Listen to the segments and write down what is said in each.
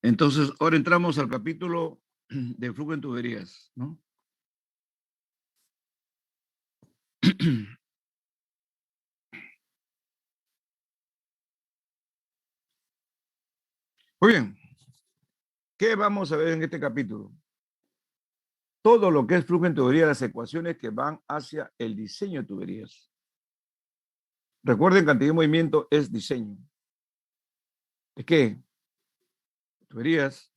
Entonces, ahora entramos al capítulo de flujo en tuberías, ¿no? Muy bien, ¿qué vamos a ver en este capítulo? Todo lo que es flujo en tuberías, las ecuaciones que van hacia el diseño de tuberías. Recuerden, cantidad de movimiento es diseño. Es que tuberías,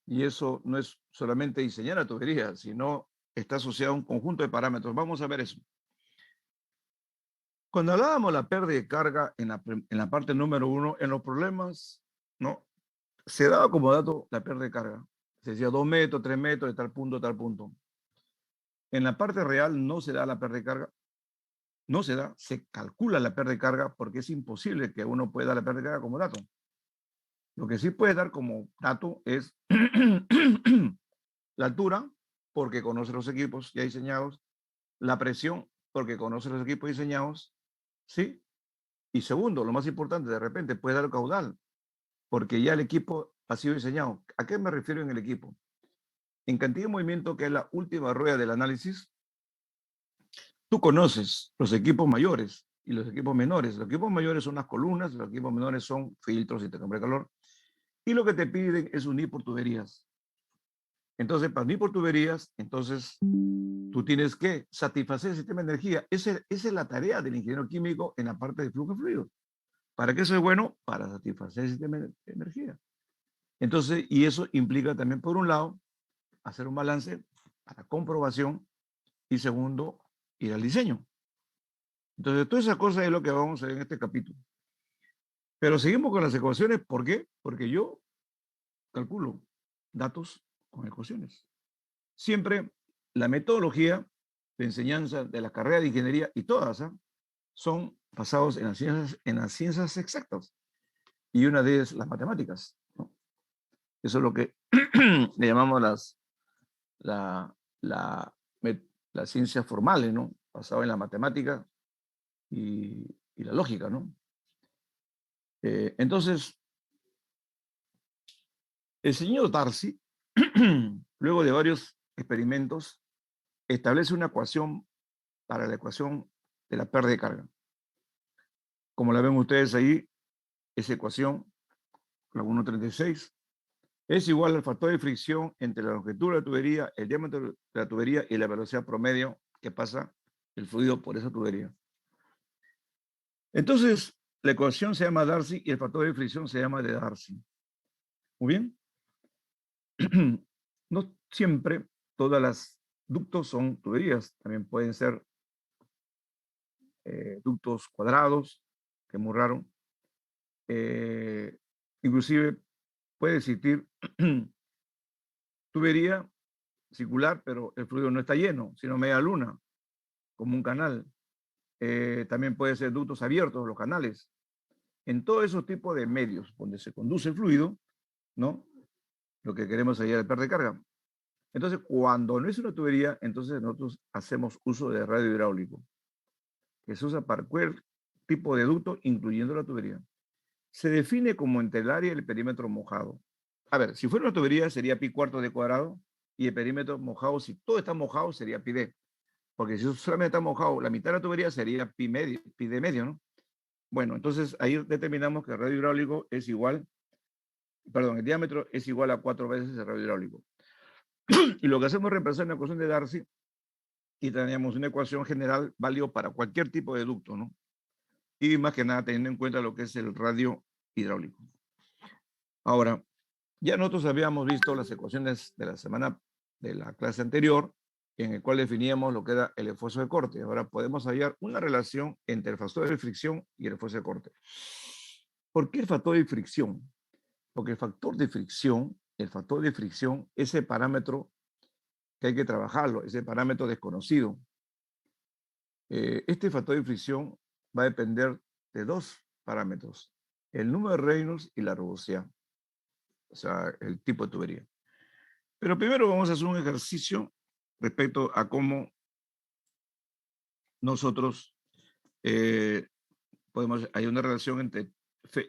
y eso no es solamente diseñar la tubería, sino está asociado a un conjunto de parámetros. Vamos a ver eso. Cuando hablábamos de la pérdida de carga en la parte número 1, en los problemas, ¿no? Se daba como dato la pérdida de carga. Se decía 2 metros, 3 metros, de tal punto a tal punto. En la parte real no se da la pérdida de carga, no se da, se calcula la pérdida de carga porque es imposible que uno pueda dar la pérdida de carga como dato. Lo que sí puede dar como dato es la altura, porque conoce los equipos ya diseñados, la presión, porque conoce los equipos diseñados, ¿sí? Y segundo, lo más importante, de repente puede dar el caudal, porque ya el equipo ha sido diseñado. ¿A qué me refiero en el equipo? En cantidad de movimiento, que es la última rueda del análisis, tú conoces los equipos mayores y los equipos menores. Los equipos mayores son las columnas, los equipos menores son filtros y intercambio de calor. Y lo que te piden es unir por tuberías. Entonces, para unir por tuberías, entonces tú tienes que satisfacer el sistema de energía. Esa es la tarea del ingeniero químico en la parte de flujo fluido. ¿Para qué eso es bueno? Para satisfacer el sistema de energía. Entonces, y eso implica también, por un lado, hacer un balance para comprobación y segundo, ir al diseño. Entonces, todas esas cosas es lo que vamos a ver en este capítulo. Pero seguimos con las ecuaciones. ¿Por qué? Porque yo calculo datos con ecuaciones. Siempre la metodología de enseñanza de la carrera de ingeniería y todas son basados en las ciencias exactas. Y una de ellas, las matemáticas, ¿no? Eso es lo que le llamamos la, la, las ciencias formales, ¿no? Basado en la matemática y la lógica, ¿no? Entonces, el señor Darcy, luego de varios experimentos, establece una ecuación para la ecuación de la pérdida de carga. Como la ven ustedes ahí, esa ecuación, la 1.36, es igual al factor de fricción entre la longitud de la tubería, el diámetro de la tubería y la velocidad promedio que pasa el fluido por esa tubería. Entonces, la ecuación se llama Darcy y el factor de fricción se llama de Darcy. Muy bien. No siempre todas las ductos son tuberías, también pueden ser ductos cuadrados, que es muy raro. Inclusive puede existir tubería circular, pero el fluido no está lleno, sino media luna, como un canal. También puede ser ductos abiertos, los canales. En todos esos tipos de medios donde se conduce el fluido, ¿no? Lo que queremos es de pérdida de carga. Entonces, cuando no es una tubería, entonces nosotros hacemos uso de radio hidráulico, que se usa para cualquier tipo de ducto, incluyendo la tubería. Se define como entre el área y el perímetro mojado. A ver, si fuera una tubería sería pi cuarto de cuadrado y el perímetro mojado, si todo está mojado, sería pi d. Porque si solamente está mojado, la mitad de la tubería sería pi, medio, pi d medio, ¿no? Bueno, entonces ahí determinamos que el radio hidráulico es igual, perdón, el diámetro es igual a 4 veces el radio hidráulico. Y lo que hacemos es reemplazar la ecuación de Darcy y tenemos una ecuación general válida para cualquier tipo de ducto, ¿no? Y más que nada teniendo en cuenta lo que es el radio hidráulico. Ahora, ya nosotros habíamos visto las ecuaciones de la semana de la clase anterior, en el cual definíamos lo que era el esfuerzo de corte. Ahora podemos hallar una relación entre el factor de fricción y el esfuerzo de corte. ¿Por qué el factor de fricción? Porque el factor de fricción, ese parámetro que hay que trabajarlo, ese parámetro desconocido. Este factor de fricción va a depender de dos parámetros, el número de Reynolds y la rugosidad, o sea, el tipo de tubería. Pero primero vamos a hacer un ejercicio respecto a cómo nosotros hay una relación entre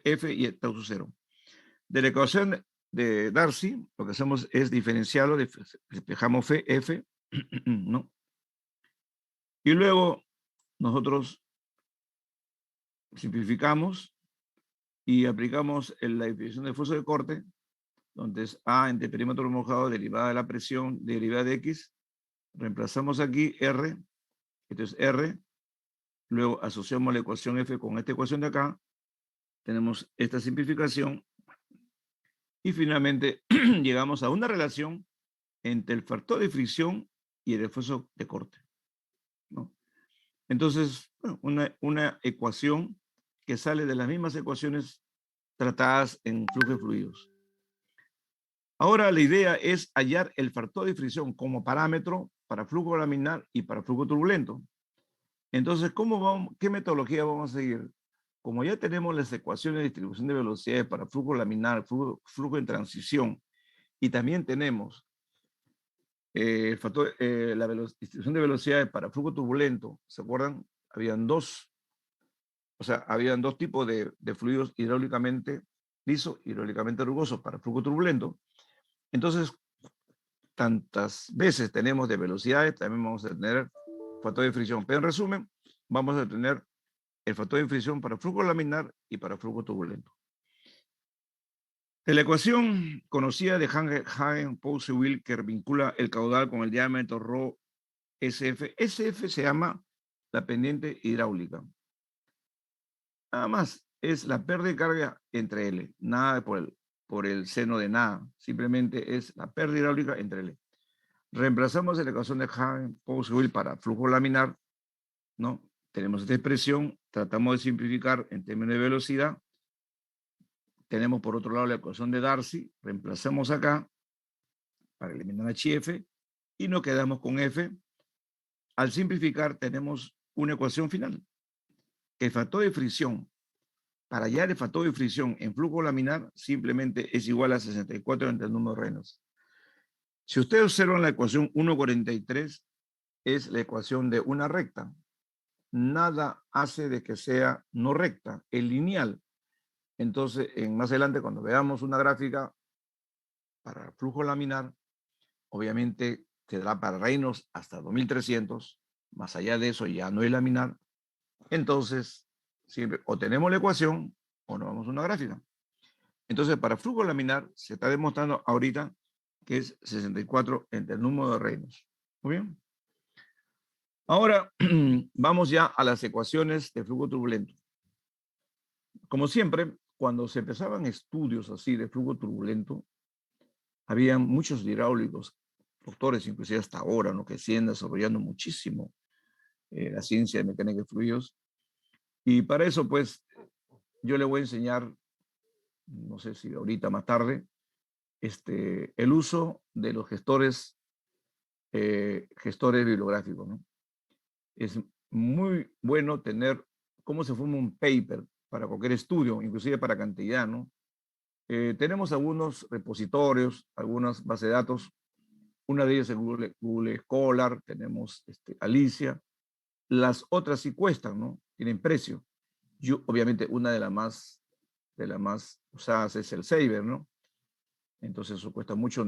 F y tau 0. De la ecuación de Darcy, lo que hacemos es diferenciarlo, despejamos F, ¿no? Y luego nosotros simplificamos y aplicamos la definición del esfuerzo de corte, donde es A entre perímetro mojado, derivada de la presión, derivada de X. Reemplazamos aquí R, esto es R. Luego asociamos la ecuación F con esta ecuación de acá. Tenemos esta simplificación. Y finalmente llegamos a una relación entre el factor de fricción y el esfuerzo de corte, ¿no? Entonces, bueno, una ecuación que sale de las mismas ecuaciones tratadas en flujo de fluidos. Ahora la idea es hallar el factor de fricción como parámetro para flujo laminar y para flujo turbulento. Entonces, ¿qué metodología vamos a seguir? Como ya tenemos las ecuaciones de distribución de velocidades para flujo laminar, flujo en transición, y también tenemos la distribución de velocidades para flujo turbulento, ¿se acuerdan? Habían dos tipos de fluidos hidráulicamente lisos y hidráulicamente rugosos para flujo turbulento. Entonces, tantas veces tenemos de velocidades, también vamos a tener factor de fricción. Pero en resumen, vamos a tener el factor de fricción para flujo laminar y para flujo turbulento. De la ecuación conocida de Hagen-Poiseuille que vincula el caudal con el diámetro ρ SF, SF se llama la pendiente hidráulica. Nada más, es la pérdida de carga entre L, nada por el seno de nada, simplemente es la pérdida hidráulica entre L. Reemplazamos la ecuación de Hagen-Poiseuille para flujo laminar, ¿no? Tenemos esta expresión, tratamos de simplificar en términos de velocidad. Tenemos por otro lado la ecuación de Darcy, reemplazamos acá para eliminar HF y nos quedamos con F. Al simplificar tenemos una ecuación final, que el factor de fricción, para hallar el factor de fricción en flujo laminar, simplemente es igual a 64 entre el número de Reynolds. Si ustedes observan la ecuación 1.43, es la ecuación de una recta. Nada hace de que sea no recta, es lineal. Entonces, más adelante, cuando veamos una gráfica para flujo laminar, obviamente tendrá para Reynolds hasta 2300, más allá de eso ya no es laminar. Entonces, siempre o tenemos la ecuación o no vamos a una gráfica. Entonces, para flujo laminar se está demostrando ahorita que es 64 entre el número de Reynolds. Muy bien. Ahora vamos ya a las ecuaciones de flujo turbulento. Como siempre, cuando se empezaban estudios así de flujo turbulento, había muchos hidráulicos, doctores inclusive hasta ahora, ¿no?, que siguen desarrollando muchísimo la ciencia de mecánica de fluidos. Y para eso, pues, yo le voy a enseñar, no sé si ahorita más tarde, el uso de los gestores bibliográficos, ¿no? Es muy bueno tener cómo se forma un paper para cualquier estudio, inclusive para cantidad, ¿no? Tenemos algunos repositorios, algunas bases de datos. Una de ellas es Google Scholar, tenemos Alicia. Las otras sí cuestan, ¿no? Tienen precio. Obviamente, una de las más usadas es el Saber, ¿no? Entonces, eso cuesta mucho.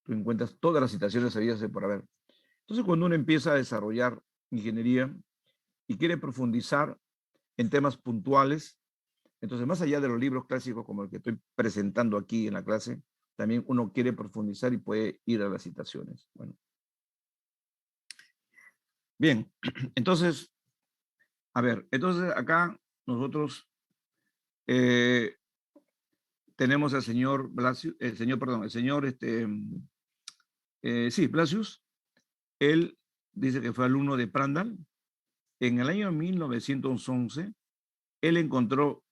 Tú encuentras todas las citaciones habidas por haber. Entonces, cuando uno empieza a desarrollar ingeniería y quiere profundizar en temas puntuales, entonces, más allá de los libros clásicos como el que estoy presentando aquí en la clase, también uno quiere profundizar y puede ir a las citaciones. Bueno. Bien, entonces, a ver, entonces acá nosotros tenemos al señor Blasius, Blasius. Él dice que fue alumno de Prandtl. En el año 1911, él encontró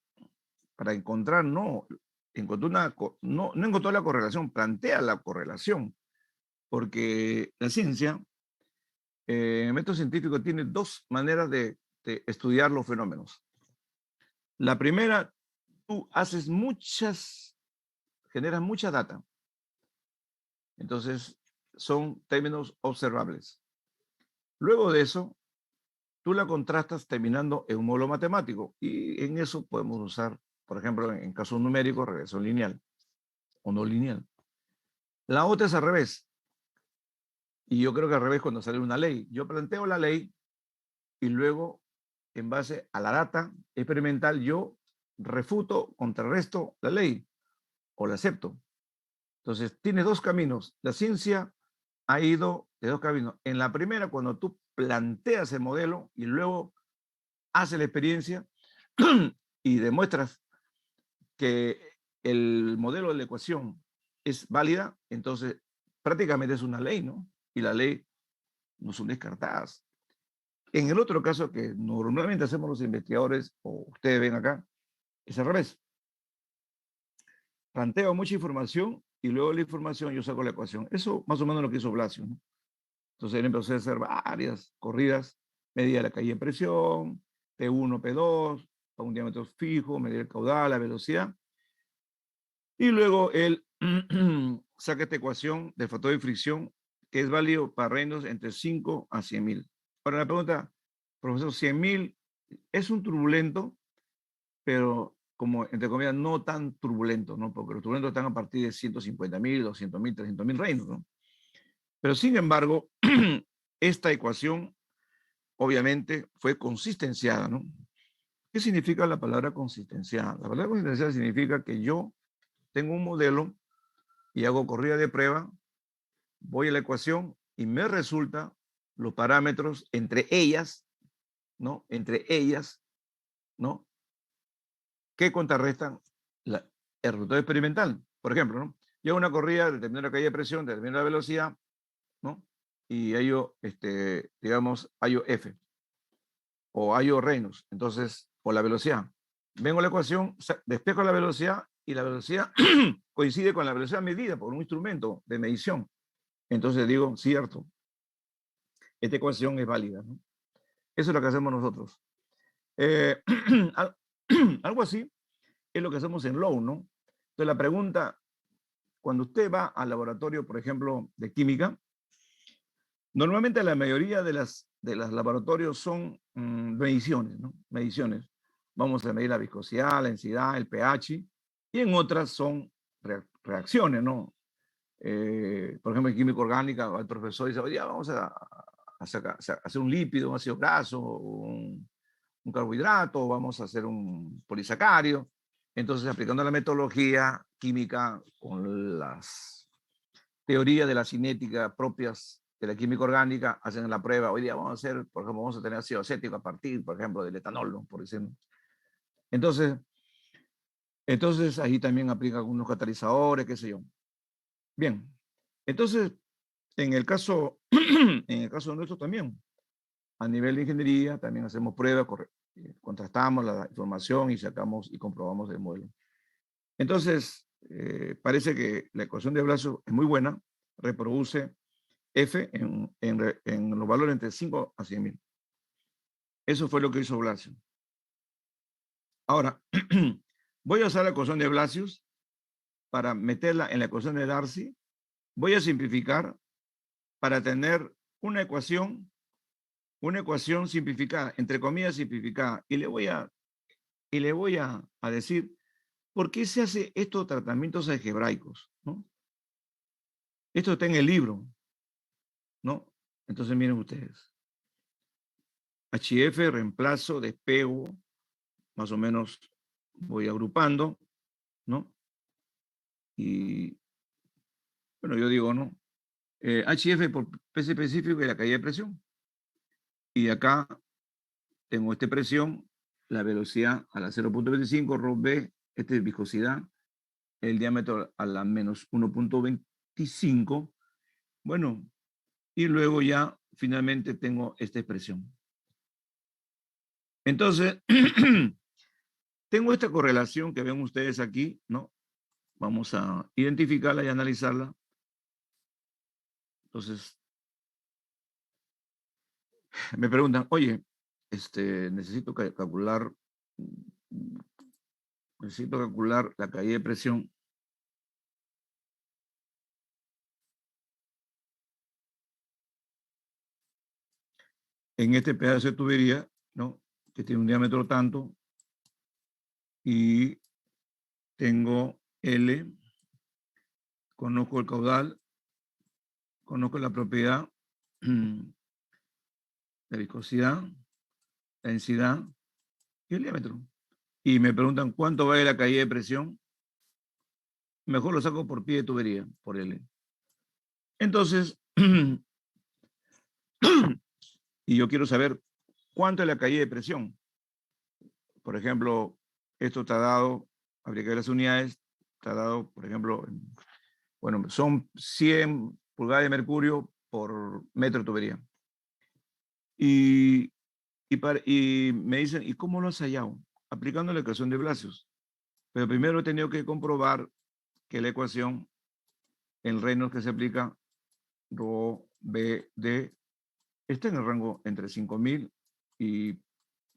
no encontró la correlación, plantea la correlación, porque la ciencia, el método científico tiene dos maneras de estudiar los fenómenos. La primera, tú generas mucha data. Entonces, son términos observables. Luego de eso, tú la contrastas terminando en un módulo matemático y en eso podemos usar, por ejemplo, en casos numéricos, regresión lineal. o no lineal. La otra es al revés. Y yo creo que al revés cuando sale una ley. Yo planteo la ley y luego, en base a la data experimental, yo refuto, contrarresto la ley o la acepto. Entonces, tiene dos caminos. La ciencia ha ido de dos caminos. En la primera, cuando tú planteas el modelo y luego haces la experiencia y demuestras que el modelo de la ecuación es válida, entonces prácticamente es una ley, ¿no? Y la ley no son descartadas. En el otro caso que normalmente hacemos los investigadores, o ustedes ven acá, es al revés. Planteo mucha información y luego de la información yo saco la ecuación. Eso más o menos lo que hizo Blasio, ¿no? Entonces él empezó a hacer varias corridas, medía la caída de presión, P1, P2, a un diámetro fijo, medir el caudal, la velocidad. Y luego él saca esta ecuación del factor de fricción que es válido para reinos entre 5 a 100.000. Ahora la pregunta, profesor, 100.000 es un turbulento, pero como entre comillas no tan turbulento, ¿no? Porque los turbulentos están a partir de 150.000, 200.000, 300.000 reinos, ¿no? Pero sin embargo, esta ecuación obviamente fue consistenciada, ¿no? ¿Qué significa la palabra consistenciada? La palabra consistenciada significa que yo tengo un modelo y hago corrida de prueba, voy a la ecuación y me resulta los parámetros entre ellas, ¿no? Entre ellas, ¿no? Que contrarrestan el resultado experimental. Por ejemplo, ¿no? Yo hago una corrida, determino la caída de presión, determino la velocidad, ¿no? Y hallo, digamos, hallo F o hallo Reynolds, entonces, o la velocidad. Vengo a la ecuación, despejo la velocidad y la velocidad coincide con la velocidad medida por un instrumento de medición. Entonces digo, cierto, esta ecuación es válida, ¿no? Eso es lo que hacemos nosotros. Algo así es lo que hacemos en Low, ¿no? Entonces la pregunta, cuando usted va al laboratorio, por ejemplo, de química, normalmente la mayoría de las laboratorios son mediciones, ¿no? Mediciones. Vamos a medir la viscosidad, la densidad, el pH, y en otras son reacciones, ¿no? Por ejemplo, en química orgánica, el profesor dice, oye, vamos a hacer un lípido, un ácido graso, un carbohidrato, vamos a hacer un polisacario. Entonces, aplicando la metodología química con las teorías de la cinética propias de la química orgánica, hacen la prueba. Hoy día vamos a hacer, por ejemplo, vamos a tener ácido acético a partir, por ejemplo, del etanol, ¿no? Por decirlo. Entonces, ahí también aplican algunos catalizadores, qué sé yo. Bien, entonces, en el caso, en el caso nuestro también, a nivel de ingeniería, también hacemos pruebas, contrastamos la información y sacamos y comprobamos el modelo. Entonces, parece que la ecuación de Blasio es muy buena, reproduce F en los valores entre 5 a 100.000. Eso fue lo que hizo Blasio. Ahora, voy a usar la ecuación de Blasio para meterla en la ecuación de Darcy. Voy a simplificar para tener una ecuación simplificada, entre comillas simplificada, y le voy a decir por qué se hace estos tratamientos algebraicos, ¿no? Esto está en el libro, ¿no? Entonces miren ustedes. HF, reemplazo, despego, más o menos voy agrupando, ¿no? Y, bueno, yo digo, ¿no? HF por peso específico y la caída de presión. Y acá tengo esta presión, la velocidad a la 0.25, ρ B, esta es viscosidad, el diámetro a la menos 1.25. Bueno, y luego ya finalmente tengo esta expresión. Entonces, tengo esta correlación que ven ustedes aquí, ¿no? Vamos a identificarla y analizarla. Entonces, me preguntan, oye, necesito calcular la caída de presión. En este pedazo de tubería, ¿no? Que tiene un diámetro tanto, y tengo L conozco el caudal, conozco la propiedad, la viscosidad, la densidad y el diámetro. Y me preguntan cuánto vale la caída de presión, mejor lo saco por pie de tubería, por L. Entonces, y yo quiero saber cuánto es la caída de presión. Por ejemplo, esto está dado, habría que ver las unidades, está dado, por ejemplo, bueno, son 100 pulgadas de mercurio por metro de tubería. Y me dicen, ¿y cómo lo has hallado? Aplicando la ecuación de Blasius. Pero primero he tenido que comprobar que la ecuación en Reynolds que se aplica, Rho B, D, está en el rango entre 5.000 y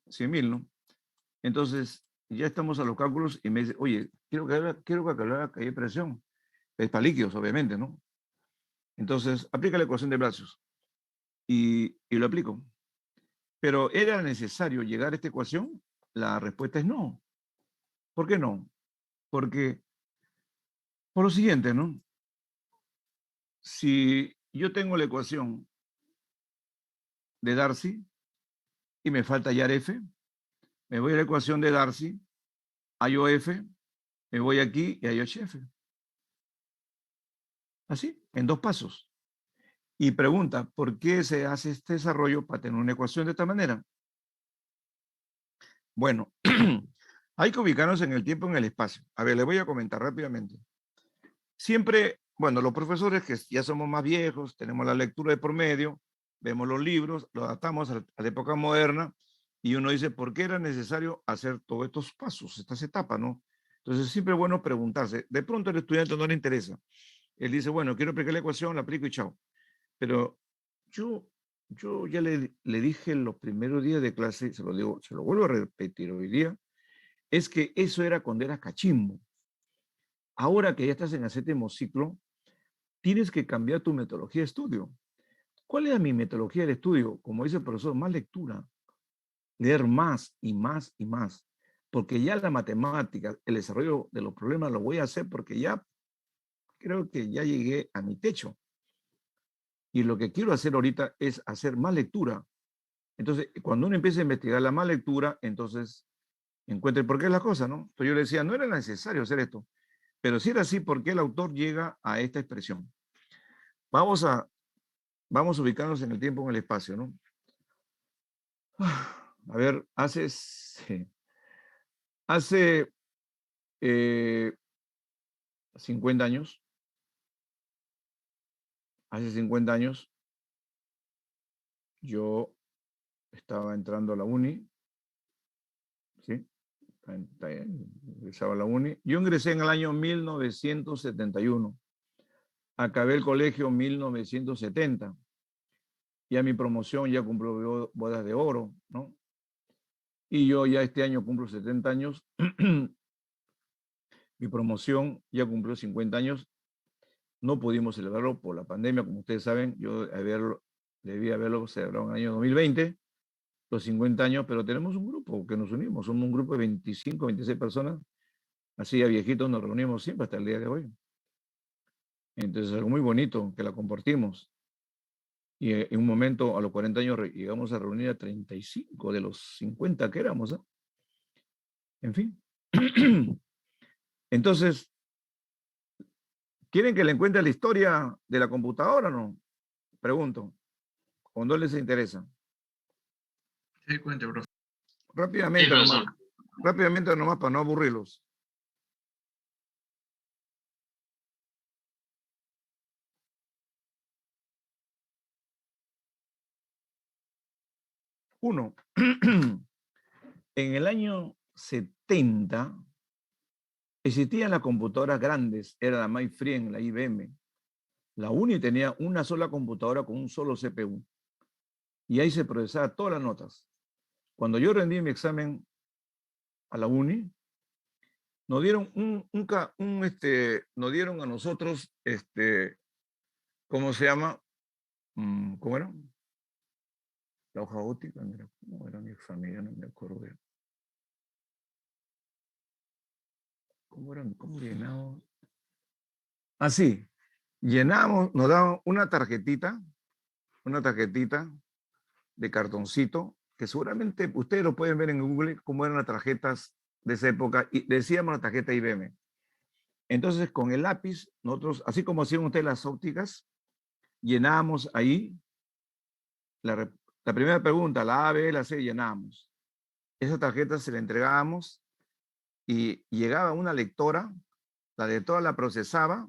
100.000, ¿no? Entonces, ya estamos a los cálculos y me dice, oye, quiero calcular la caída de presión. Es para líquidos, obviamente, ¿no? Entonces, aplica la ecuación de Blasius y lo aplico. Pero ¿era necesario llegar a esta ecuación? La respuesta es no. ¿Por qué no? Porque, por lo siguiente, ¿no? Si yo tengo la ecuación de Darcy y me falta hallar F, me voy a la ecuación de Darcy, hallo F, me voy aquí y hallo HF. Así, en 2 pasos. Y pregunta, ¿por qué se hace este desarrollo para tener una ecuación de esta manera? Bueno, hay que ubicarnos en el tiempo y en el espacio. A ver, les voy a comentar rápidamente. Siempre, bueno, los profesores que ya somos más viejos, tenemos la lectura de por medio, vemos los libros, lo adaptamos a la época moderna y uno dice, ¿por qué era necesario hacer todos estos pasos, estas etapas, no? Entonces, siempre es bueno preguntarse. De pronto al estudiante no le interesa. Él dice, bueno, quiero aplicar la ecuación, la aplico y chao. Pero yo, yo ya le dije en los primeros días de clase, se lo digo, se lo vuelvo a repetir hoy día, es que eso era cuando eras cachimbo. Ahora que ya estás en el 7º ciclo, tienes que cambiar tu metodología de estudio. ¿Cuál era mi metodología de estudio? Como dice el profesor, más lectura, leer más y más y más, porque ya la matemática, el desarrollo de los problemas lo voy a hacer porque ya creo que ya llegué a mi techo. Y lo que quiero hacer ahorita es hacer más lectura. Entonces, cuando uno empieza a investigar la más lectura, entonces encuentra el porqué de las cosas, ¿no? Entonces yo le decía, no era necesario hacer esto, pero si era así, ¿por qué el autor llega a esta expresión? Vamos a, vamos a ubicarnos en el tiempo, en el espacio, ¿no? A ver, hace 50 años, hace 50 años, yo estaba entrando a la uni, ¿sí? Ingresaba a la uni. Yo ingresé en el año 1971. Acabé el colegio en 1970. Ya mi promoción ya cumplió bodas de oro, ¿no? Y yo ya este año cumplo 70 años. Mi promoción ya cumplió 50 años. No pudimos celebrarlo por la pandemia, como ustedes saben. Yo debía haberlo celebrado en el año 2020, los 50 años, pero tenemos un grupo que nos unimos. Somos un grupo de 25, 26 personas. Así a viejitos nos reunimos siempre hasta el día de hoy. Entonces es algo muy bonito que la compartimos. Y en un momento, a los 40 años, llegamos a reunir a 35 de los 50 que éramos. ¿Eh? En fin. Entonces, ¿quieren que le encuentre la historia de la computadora o no? Pregunto. ¿O no les interesa? Sí, cuente, profe. Rápidamente nomás. Rápidamente nomás para no aburrirlos. Uno, en el año 70 existían las computadoras grandes, era la Mainframe, la IBM. La UNI tenía una sola computadora con un solo CPU. Y ahí se procesaba todas las notas. Cuando yo rendí mi examen a la UNI, nos dieron nos dieron a nosotros, ¿cómo se llama? ¿Cómo era? La hoja óptica, mira, ¿cómo era mi familia? No me acuerdo bien. ¿Cómo llenaba? Ah, sí, Llenamos, nos daban una tarjetita de cartoncito, que seguramente ustedes lo pueden ver en Google, cómo eran las tarjetas de esa época, y decíamos la tarjeta IBM. Entonces, con el lápiz, nosotros, así como hacían ustedes las ópticas, llenábamos ahí la primera pregunta, la A, B, la C, llenábamos. Esa tarjeta se la entregábamos y llegaba una lectora, la lectora la procesaba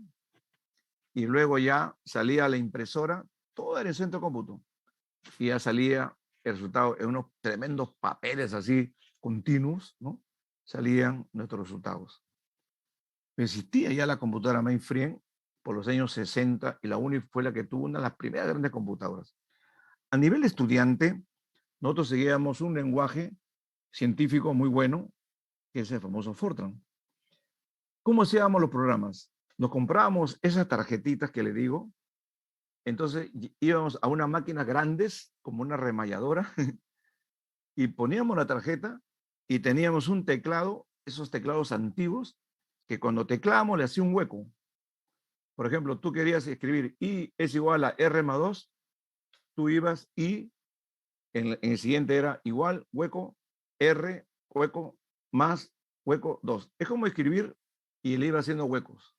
y luego ya salía a la impresora, todo era en centro cómputo, y ya salía el resultado en unos tremendos papeles así continuos, ¿no? Salían nuestros resultados. Existía ya la computadora mainframe por los años 60 y la UNI fue la que tuvo una de las primeras grandes computadoras. A nivel estudiante, nosotros seguíamos un lenguaje científico muy bueno, que es el famoso Fortran. ¿Cómo hacíamos los programas? Nos comprábamos esas tarjetitas que le digo, entonces íbamos a unas máquinas grandes, como una remalladora, y poníamos la tarjeta y teníamos un teclado, esos teclados antiguos, que cuando teclábamos le hacía un hueco. Por ejemplo, tú querías escribir I es igual a R más 2, tú ibas y en el siguiente era igual, hueco, R, hueco, más, hueco, 2. Es como escribir y le iba haciendo huecos.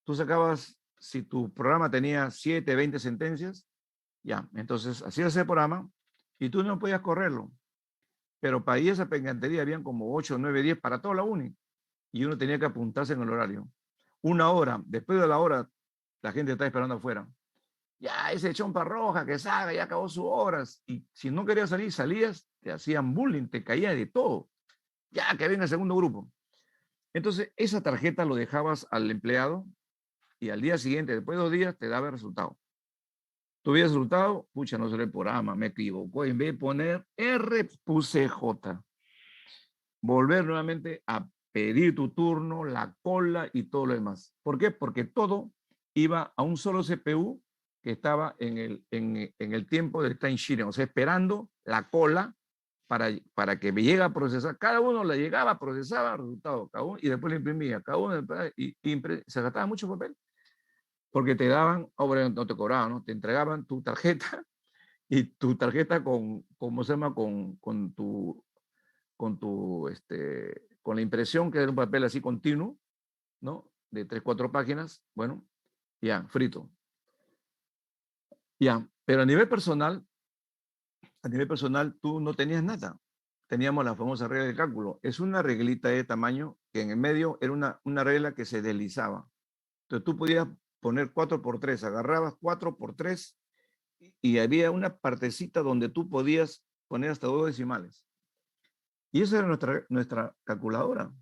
Tú sacabas, si tu programa tenía 7, 20 sentencias, ya, entonces hacías ese programa y tú no podías correrlo. Pero para ir a esa pengantería habían como 8, 9, 10 para toda la uni. Y uno tenía que apuntarse en el horario. Una hora, después de la hora, la gente está esperando afuera. Ya, ese chompa roja que salga, ya acabó sus horas. Y si no querías salir, salías, te hacían bullying, te caía de todo. Ya, que venga el segundo grupo. Entonces, esa tarjeta lo dejabas al empleado y al día siguiente, después de 2 días, te daba el resultado. Tuviera el resultado, pucha, no seré por ama, me equivocó. En vez de poner R, puse J. Volver nuevamente a pedir tu turno, la cola y todo lo demás. ¿Por qué? Porque todo iba a un solo CPU que estaba en el tiempo del time sharing, o sea, esperando la cola para que me llegue a procesar. Cada uno la llegaba, procesaba el resultado, cada uno, y después lo imprimía. Cada uno se gastaba mucho papel porque te daban, no te cobraban, ¿no? Te entregaban tu tarjeta y tu tarjeta con, ¿cómo se llama? Con la impresión, que era un papel así continuo, ¿no? De 3, 4 páginas, bueno, ya, frito. Ya, pero a nivel personal, tú no tenías nada. Teníamos la famosa regla de cálculo. Es una reglita de tamaño que en el medio era una regla que se deslizaba. Entonces tú podías poner 4 por 3, agarrabas 4 por 3 y había una partecita donde tú podías poner hasta 2 decimales. Y esa era nuestra calculadora.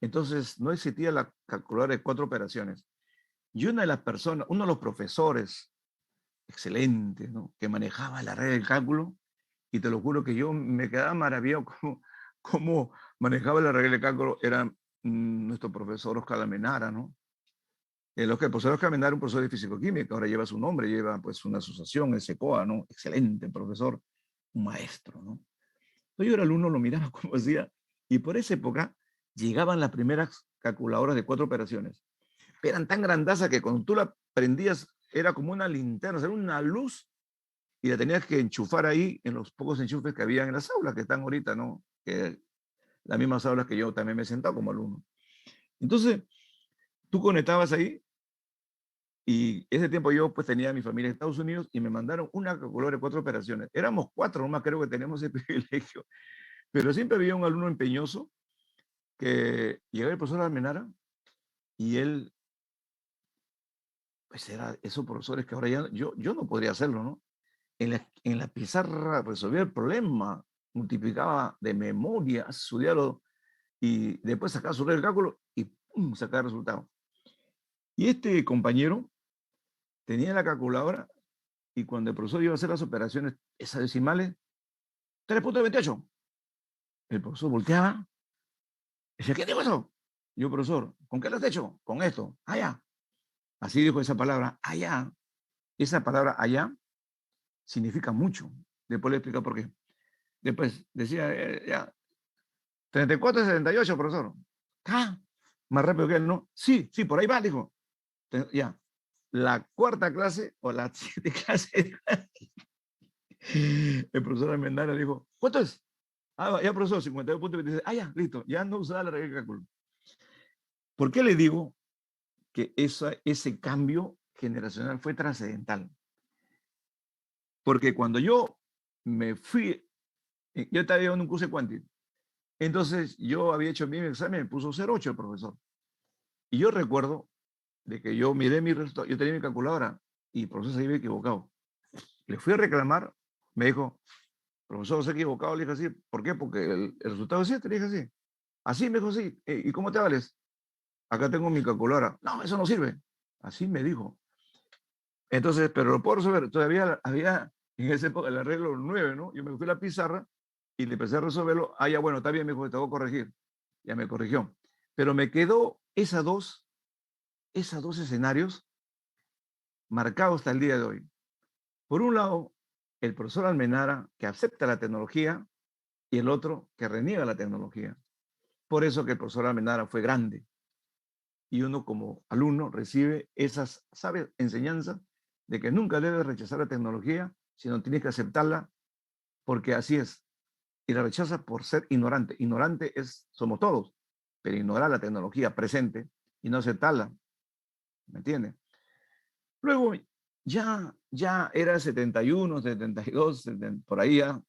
Entonces no existía la calculadora de 4 operaciones. Y una de las personas, uno de los profesores excelentes, ¿no? Que manejaba la red del cálculo, y te lo juro que yo me quedaba maravillado cómo manejaba la red del cálculo, era nuestro profesor Oscar Almenara, ¿no? El profesor Oscar Almenara, un profesor de físico-química, ahora lleva su nombre, lleva pues una asociación, el SECOA, ¿no? Excelente profesor, un maestro, ¿no? Entonces yo era alumno, lo miraba como decía, y por esa época llegaban las primeras calculadoras de 4 operaciones. Eran tan grandazas que cuando tú la prendías era como una linterna, era una luz y la tenías que enchufar ahí en los pocos enchufes que había en las aulas que están ahorita, ¿no? Que las mismas aulas que yo también me he sentado como alumno. Entonces, tú conectabas ahí y ese tiempo yo pues tenía a mi familia en Estados Unidos y me mandaron una calculadora de 4 operaciones. Éramos 4, nomás creo que tenemos ese privilegio. Pero siempre había un alumno empeñoso que llegaba el profesor Almenara y él, pues era esos profesores que ahora ya yo no podría hacerlo, ¿no? En la pizarra resolvía el problema, multiplicaba de memoria, estudiarlo y después sacaba su red de cálculo y ¡pum! Sacaba el resultado. Y este compañero tenía la calculadora y cuando el profesor iba a hacer las operaciones, esas decimales, 3.28. El profesor volteaba y decía, ¿qué digo eso? Yo, profesor, ¿con qué lo has hecho? Con esto, allá. Así dijo esa palabra, allá. Esa palabra allá significa mucho. Después le explico por qué. Después decía, ya, 34-78, profesor. Ah, más rápido que él, ¿no? Sí, sí, por ahí va, dijo. Ya. la cuarta clase o la siguiente clase, el profesor Almenara dijo, ¿cuánto es? Ah, ya, profesor, 52.26. Ah, ya, listo. Ya no usaba la regla de cálculo. ¿Por qué le digo que ese cambio generacional fue trascendental? Porque cuando yo me fui, yo estaba llevando un curso de cuántica. Entonces yo había hecho bien mi examen, me puso 0,8 el profesor. Y yo recuerdo de que yo miré mi resultado, yo tenía mi calculadora y el profesor se había equivocado. Le fui a reclamar, me dijo, profesor, se ha equivocado. Le dije así, ¿por qué? Porque el resultado es este, le dije así. Así me dijo, sí. ¿Y cómo te vales? Acá tengo mi calculadora. No, eso no sirve. Así me dijo. Entonces, pero lo puedo resolver. Todavía había en ese época el arreglo 9, ¿no? Yo me fui a la pizarra y le empecé a resolverlo. Ah, ya, bueno, está bien, me dijo, te voy a corregir. Ya me corrigió. Pero me quedó esos dos escenarios marcados hasta el día de hoy. Por un lado, el profesor Almenara, que acepta la tecnología, y el otro, que reniega la tecnología. Por eso que el profesor Almenara fue grande. Y uno como alumno recibe esas, ¿sabes?, enseñanzas de que nunca debe rechazar la tecnología, sino tienes que aceptarla porque así es. Y la rechaza por ser ignorante. Ignorante somos todos, pero ignorar la tecnología presente y no aceptarla, ¿me entiendes? Luego ya era 71, 72, 70, por ahí ya.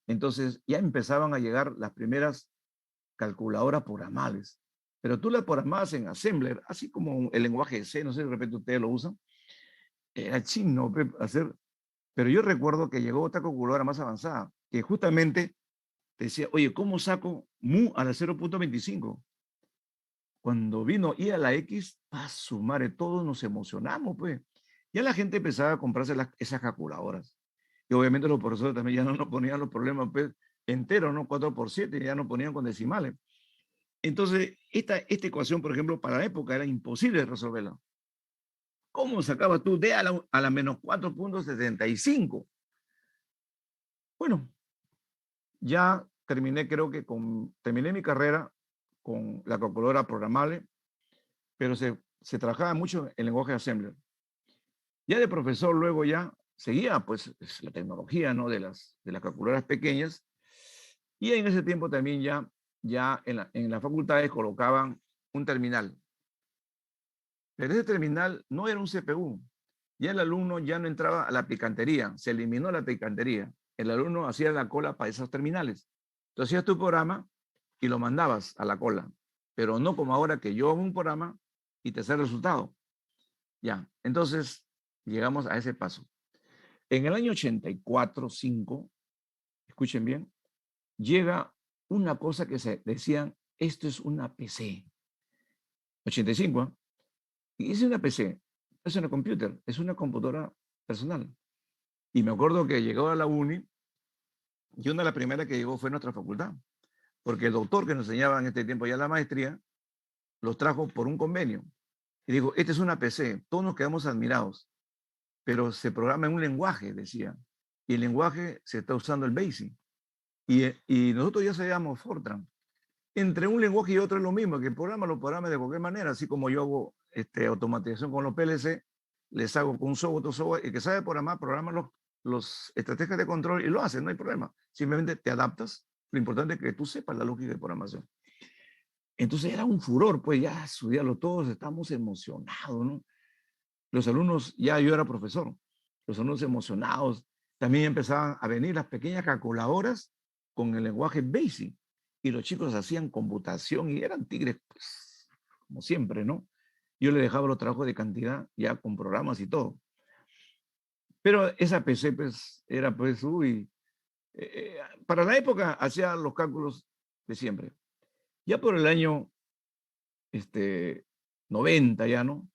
Entonces ya empezaban a llegar las primeras calculadoras programables. Pero tú la programabas en Assembler, así como el lenguaje C, no sé si de repente ustedes lo usan. Era chino hacer. Pero yo recuerdo que llegó otra calculadora más avanzada, que justamente te decía, oye, ¿cómo saco mu a la 0.25? Cuando vino I a la X, a su madre, todos nos emocionamos, pues. Ya la gente empezaba a comprarse esas calculadoras. Y obviamente los profesores también ya no nos ponían los problemas, pues, enteros, ¿no? 4 por 7, ya nos ponían con decimales. Entonces, esta ecuación, por ejemplo, para la época era imposible resolverla. ¿Cómo sacabas tú D a la menos 4.75? Bueno, ya terminé, creo que terminé mi carrera con la calculadora programable, pero se trabajaba mucho en lenguaje de Assembler. Ya de profesor luego ya seguía pues la tecnología, ¿no?, de las calculadoras pequeñas, y en ese tiempo también ya en las facultades colocaban un terminal. Pero ese terminal no era un CPU. Ya el alumno ya no entraba a la picantería, se eliminó la picantería. El alumno hacía la cola para esos terminales. Tú hacías tu programa y lo mandabas a la cola, pero no como ahora que yo hago un programa y te sé el resultado. Ya, entonces llegamos a ese paso. En el año 84, 5, escuchen bien, llega una cosa que se decían, esto es una PC. 85, ¿eh? Y es una PC, es una computer, es una computadora personal. Y me acuerdo que llegó a la uni y una de las primeras que llegó fue nuestra facultad, porque el doctor que nos enseñaba en este tiempo ya la maestría, los trajo por un convenio. Y dijo, esta es una PC, todos nos quedamos admirados, pero se programa en un lenguaje, decía. Y el lenguaje se está usando el BASIC. Y nosotros ya sabíamos Fortran. Entre un lenguaje y otro es lo mismo, que el programa lo programa de cualquier manera, así como yo hago automatización con los PLC, les hago con un software, otro software, el que sabe programar, programa los estrategias de control y lo hace, no hay problema. Simplemente te adaptas. Lo importante es que tú sepas la lógica de programación. Entonces era un furor, pues ya estudiarlo todos, estamos emocionados, ¿no? Los alumnos, ya yo era profesor, los alumnos emocionados, también empezaban a venir las pequeñas calculadoras con el lenguaje BASIC y los chicos hacían computación y eran tigres, pues, como siempre, ¿no? Yo les dejaba los trabajos de cantidad ya con programas y todo. Pero esa PC, pues, era, pues, para la época hacía los cálculos de siempre. Ya por el año 90 ya, ¿no?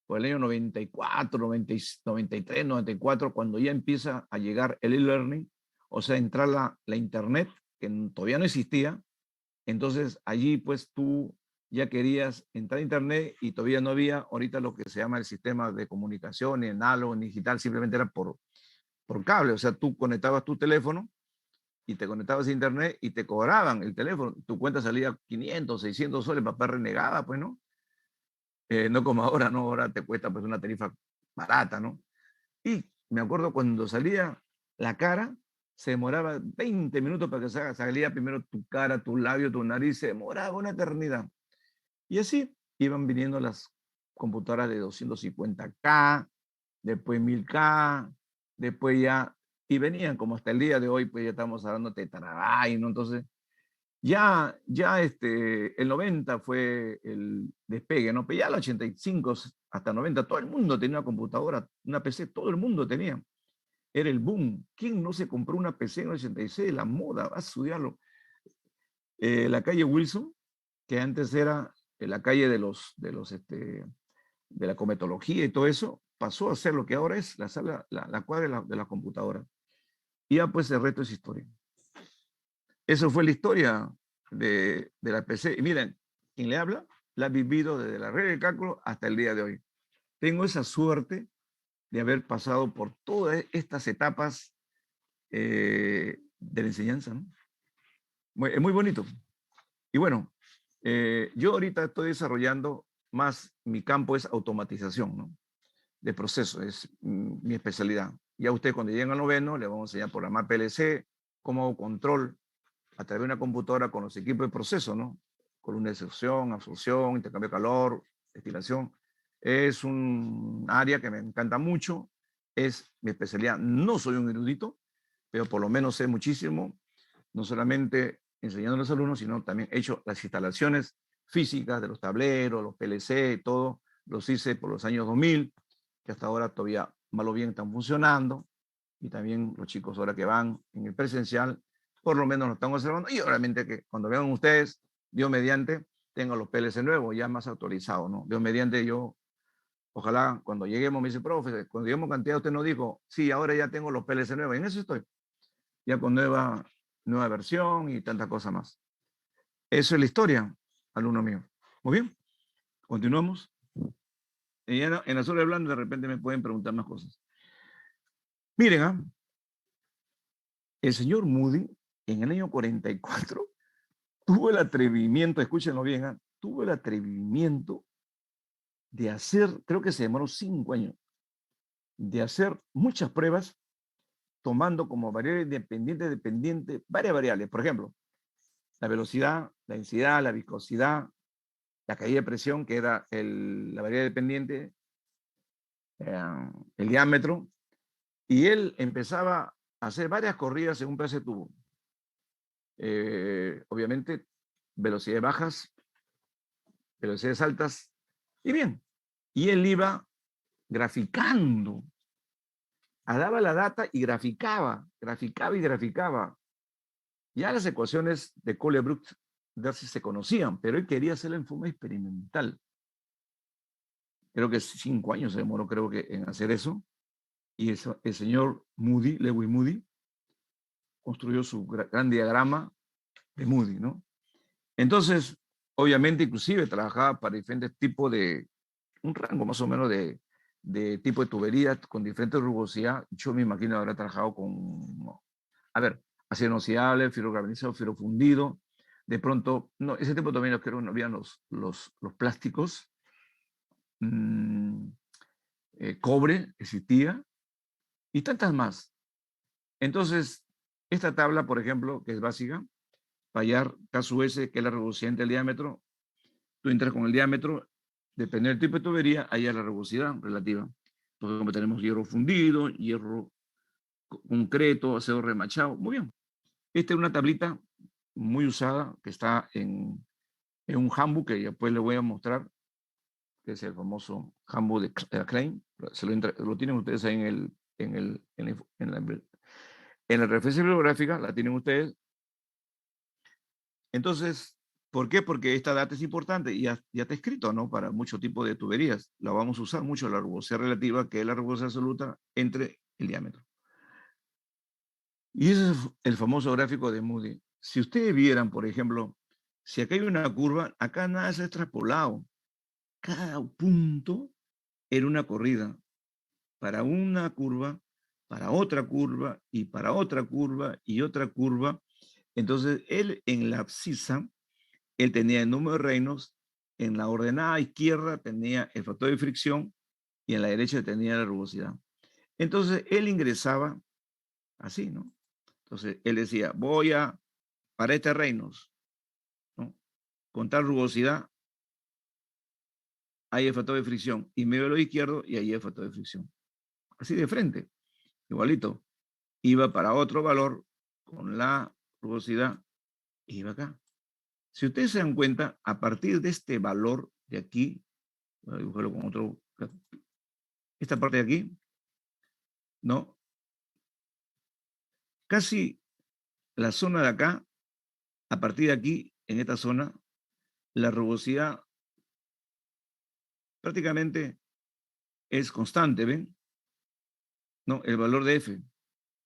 Por el año 94, 93, 94, cuando ya empieza a llegar el e-learning, o sea, entrar la internet, que todavía no existía. Entonces allí pues tú ya querías entrar a internet y todavía no había ahorita lo que se llama el sistema de comunicación, ni análogo, ni digital, simplemente era por cable. O sea, tú conectabas tu teléfono y te conectabas a internet y te cobraban el teléfono. Tu cuenta salía 500, 600 soles, papá renegada, pues, ¿no? no como ahora, ¿no? Ahora te cuesta pues una tarifa barata, ¿no? Y me acuerdo cuando salía la cara, se demoraba 20 minutos para que salía primero tu cara, tu labio, tu nariz, se demoraba una eternidad. Y así iban viniendo las computadoras de 250K, después 1000K, después ya, y venían como hasta el día de hoy, pues ya estamos hablando de terabytes, ¿no? Entonces, el 90 fue el despegue, ¿no? Pero ya el 85 hasta 90, todo el mundo tenía una computadora, una PC, todo el mundo tenía. Era el boom. ¿Quién no se compró una PC en el 86? La moda, va a estudiarlo. La calle Wilson, que antes era la calle de la cometología y todo eso, pasó a ser lo que ahora es la sala, la cuadra de la computadora. Y ya pues el resto es historia. Eso fue la historia de la PC. Y miren, quien le habla, la ha vivido desde la red de cálculo hasta el día de hoy. Tengo esa suerte de haber pasado por todas estas etapas de la enseñanza, ¿no? Es muy bonito. Y bueno, yo ahorita estoy desarrollando más, mi campo es automatización, ¿no? De procesos, es mi especialidad. Ya usted cuando lleguen al noveno le vamos a enseñar a programar PLC, cómo hago control a través de una computadora con los equipos de proceso, ¿no? Columna de extrusión, absorción, intercambio de calor, destilación. Es un área que me encanta mucho, es mi especialidad. No soy un erudito, pero por lo menos sé muchísimo, no solamente enseñando a los alumnos, sino también he hecho las instalaciones físicas de los tableros, los PLC, todo, los hice por los años 2000, que hasta ahora todavía mal o bien están funcionando, y también los chicos ahora que van en el presencial, por lo menos lo están observando, y obviamente que cuando vean ustedes, Dios mediante, tengan los PLC nuevos, ya más actualizados, ¿no? Dios mediante yo, ojalá cuando lleguemos, me dice, profe, cuando lleguemos cantidad, usted nos dijo, sí, ahora ya tengo los PLC nuevos, y en eso estoy, ya con nueva versión y tantas cosas más. Eso es la historia, alumno mío. Muy bien, continuamos. Y en la sola hablando, de repente me pueden preguntar más cosas. Miren, el señor Moody, en el año 44, tuvo el atrevimiento, escúchenlo bien, tuvo el atrevimiento de hacer, creo que se demoró 5 años, de hacer muchas pruebas tomando como variable dependiente varias variables. Por ejemplo, la velocidad, la densidad, la viscosidad, la caída de presión, que era la variable dependiente, el diámetro, y él empezaba a hacer varias corridas según pedazo de tubo. Obviamente, velocidades bajas, velocidades altas, y bien. Y él iba graficando, daba la data y graficaba y graficaba. Ya las ecuaciones de Colebrook-Darcy se conocían, pero él quería hacerla en forma experimental. Creo que 5 años se demoró, creo que, en hacer eso. Y eso, el señor Moody, Lewis Moody, construyó su gran diagrama de Moody, ¿no? Entonces, obviamente, inclusive trabajaba para diferentes tipos un rango más o menos de tipo de tuberías con diferentes rugosidad. Yo me imagino habrá trabajado con, a ver, acero inoxidable, fierro galvanizado, fierro fundido. De pronto, no, ese tipo también creo que no habían los plásticos. Cobre existía y tantas más. Entonces, esta tabla, por ejemplo, que es básica, para hallar K/S, que es la rugosidad del diámetro, tú entras con el diámetro, depende del tipo de tubería, hallar la rugosidad relativa. Por ejemplo, tenemos hierro fundido, hierro concreto, acero remachado. Muy bien. Esta es una tablita muy usada que está en un handbook que después le voy a mostrar, que es el famoso handbook de Klein. Lo tienen ustedes ahí en la referencia bibliográfica, la tienen ustedes. Entonces, ¿por qué? Porque esta data es importante y ya está escrito, ¿no? Para muchos tipos de tuberías. La vamos a usar mucho, la rugosidad relativa, que es la rugosidad absoluta entre el diámetro. Y ese es el famoso gráfico de Moody. Si ustedes vieran, por ejemplo, si acá hay una curva, acá nada se ha extrapolado. Cada punto era una corrida para una curva, para otra curva y para otra curva y otra curva. Entonces, él en la abscisa, él tenía el número de reinos, en la ordenada izquierda tenía el factor de fricción y en la derecha tenía la rugosidad. Entonces, él ingresaba así, ¿no? Entonces, él decía, para este Reynolds, ¿no? Con tal rugosidad, hay el factor de fricción. Y me veo lo izquierdo y ahí el factor de fricción. Así de frente, igualito. Iba para otro valor con la rugosidad, iba acá. Si ustedes se dan cuenta, a partir de este valor de aquí, voy a dibujarlo con otro, esta parte de aquí, ¿no? Casi la zona de acá, a partir de aquí, en esta zona, la rugosidad prácticamente es constante, ¿ven? ¿No? El valor de F,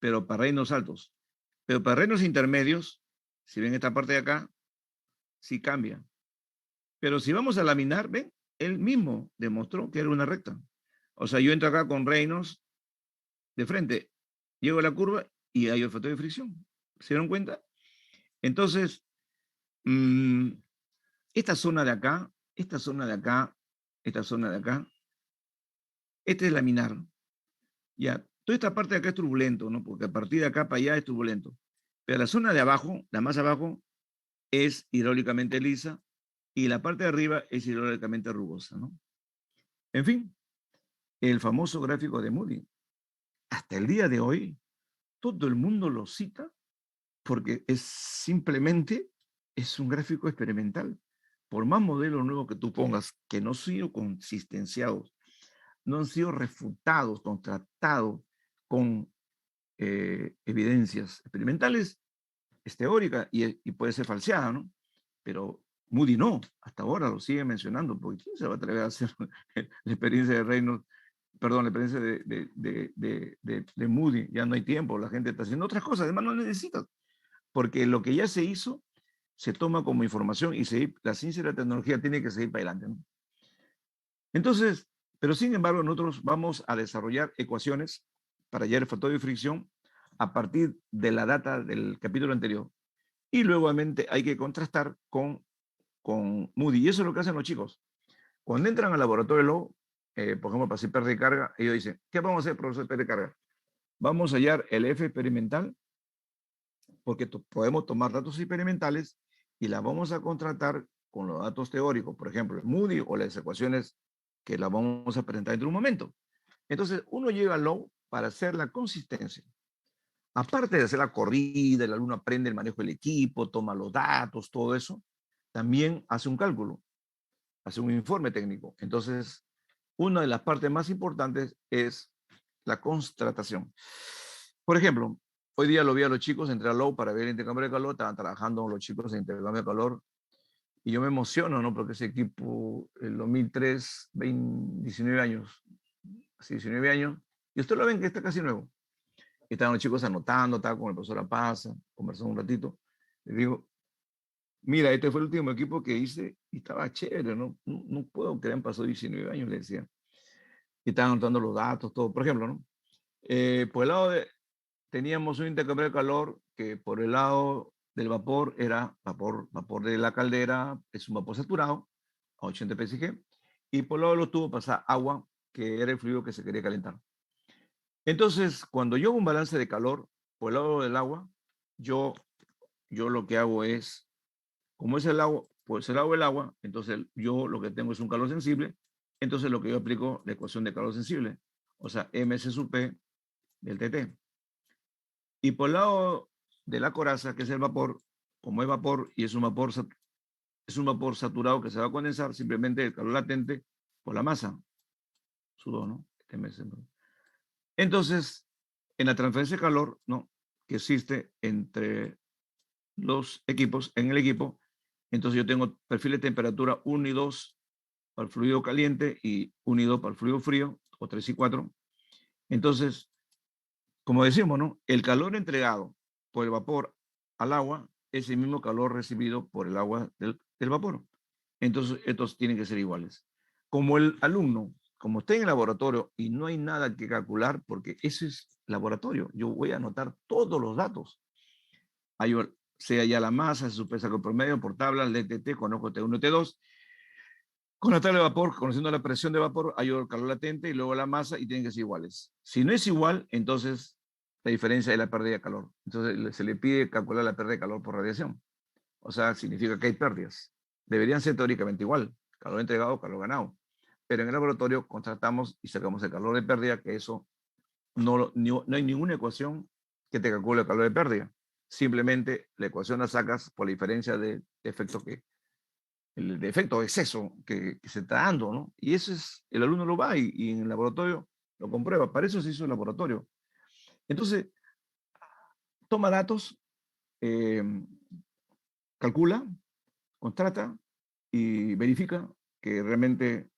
pero para reinos altos. Pero para reinos intermedios, si ven esta parte de acá, sí cambia. Pero si vamos a laminar, ven, él mismo demostró que era una recta. O sea, yo entro acá con reinos de frente, llego a la curva y hay el factor de fricción. ¿Se dieron cuenta? Entonces, esta zona de acá, esta zona de acá, esta zona de acá, este es laminar. Ya, toda esta parte de acá es turbulento, ¿no? Porque a partir de acá para allá es turbulento. Pero la zona de abajo, la más abajo, es hidráulicamente lisa y la parte de arriba es hidráulicamente rugosa, ¿no? En fin, el famoso gráfico de Moody. Hasta el día de hoy, todo el mundo lo cita porque es un gráfico experimental. Por más modelos nuevos que tú pongas, que no han sido consistenciados, no han sido refutados, contrastados con evidencias experimentales, es teórica y puede ser falseada, ¿no? Pero Moody no, hasta ahora lo sigue mencionando, porque ¿quién se va a atrever a hacer la experiencia de Reynolds? Perdón, la experiencia de Moody? Ya no hay tiempo, la gente está haciendo otras cosas, además no necesitas, porque lo que ya se hizo se toma como información y la ciencia y la tecnología tiene que seguir para adelante, ¿no? Entonces, pero sin embargo, nosotros vamos a desarrollar ecuaciones para hallar el factor de fricción a partir de la data del capítulo anterior. Y luego hay que contrastar con Moody. Y eso es lo que hacen los chicos. Cuando entran al laboratorio Low, por ejemplo, para hacer pérdida de carga, ellos dicen, ¿qué vamos a hacer, profesor, pérdida de carga? Vamos a hallar el F experimental, porque podemos tomar datos experimentales y la vamos a contrastar con los datos teóricos, por ejemplo, el Moody o las ecuaciones que las vamos a presentar en un momento. Entonces, uno llega al Low para hacer la consistencia. Aparte de hacer la corrida, el alumno aprende el manejo del equipo, toma los datos, todo eso, también hace un cálculo, hace un informe técnico. Entonces, una de las partes más importantes es la constatación. Por ejemplo, hoy día lo vi a los chicos, entré a Low para ver el intercambio de calor, estaban trabajando los chicos en intercambio de calor, y yo me emociono, ¿no? Porque ese equipo, el 2003, 19 años, así 19 años, y usted lo ven que está casi nuevo. Estaban los chicos anotando, estaba con el profesor Apaza, conversando un ratito. Le digo, mira, este fue el último equipo que hice y estaba chévere, ¿no? No puedo creer, han pasado 19 años, le decía. Y estaban anotando los datos, todo. Por ejemplo, ¿no? Por el lado teníamos un intercambio de calor que por el lado del vapor era vapor de la caldera, es un vapor saturado a 80 psig, y por el lado de los tubos pasa agua, que era el fluido que se quería calentar. Entonces, cuando yo hago un balance de calor por el lado del agua, yo lo que hago es, como es el agua, pues el agua, entonces yo lo que tengo es un calor sensible, entonces lo que yo aplico la ecuación de calor sensible, o sea, ms sub p del TT. Y por el lado de la coraza, que es el vapor, como es vapor y es un vapor saturado que se va a condensar, simplemente el calor latente por la masa, sudó, ¿no? Entonces, en la transferencia de calor, ¿no? Que existe entre los equipos, en el equipo, entonces yo tengo perfiles de temperatura 1 y 2 para el fluido caliente y 1 y 2 para el fluido frío, o 3 y 4. Entonces, como decimos, ¿no? El calor entregado por el vapor al agua es el mismo calor recibido por el agua del vapor. Entonces, estos tienen que ser iguales. Como el alumno, como está en el laboratorio y no hay nada que calcular, porque ese es laboratorio, yo voy a anotar todos los datos. Sea ya la masa, su peso con promedio por tablas, el DTT, conozco T1 y T2. Con la tabla de vapor, conociendo la presión de vapor, hay el calor latente y luego la masa y tienen que ser iguales. Si no es igual, entonces la diferencia es la pérdida de calor. Entonces se le pide calcular la pérdida de calor por radiación. O sea, significa que hay pérdidas. Deberían ser teóricamente igual, calor entregado, calor ganado. Pero en el laboratorio contrastamos y sacamos el calor de pérdida, que eso no hay ninguna ecuación que te calcule el calor de pérdida. Simplemente la ecuación la sacas por la diferencia de efecto el defecto o exceso que se está dando, ¿no? Y eso es, el alumno lo va y en el laboratorio lo comprueba. Para eso se hizo el laboratorio. Entonces, toma datos, eh, calcula, contrata y verifica que realmente,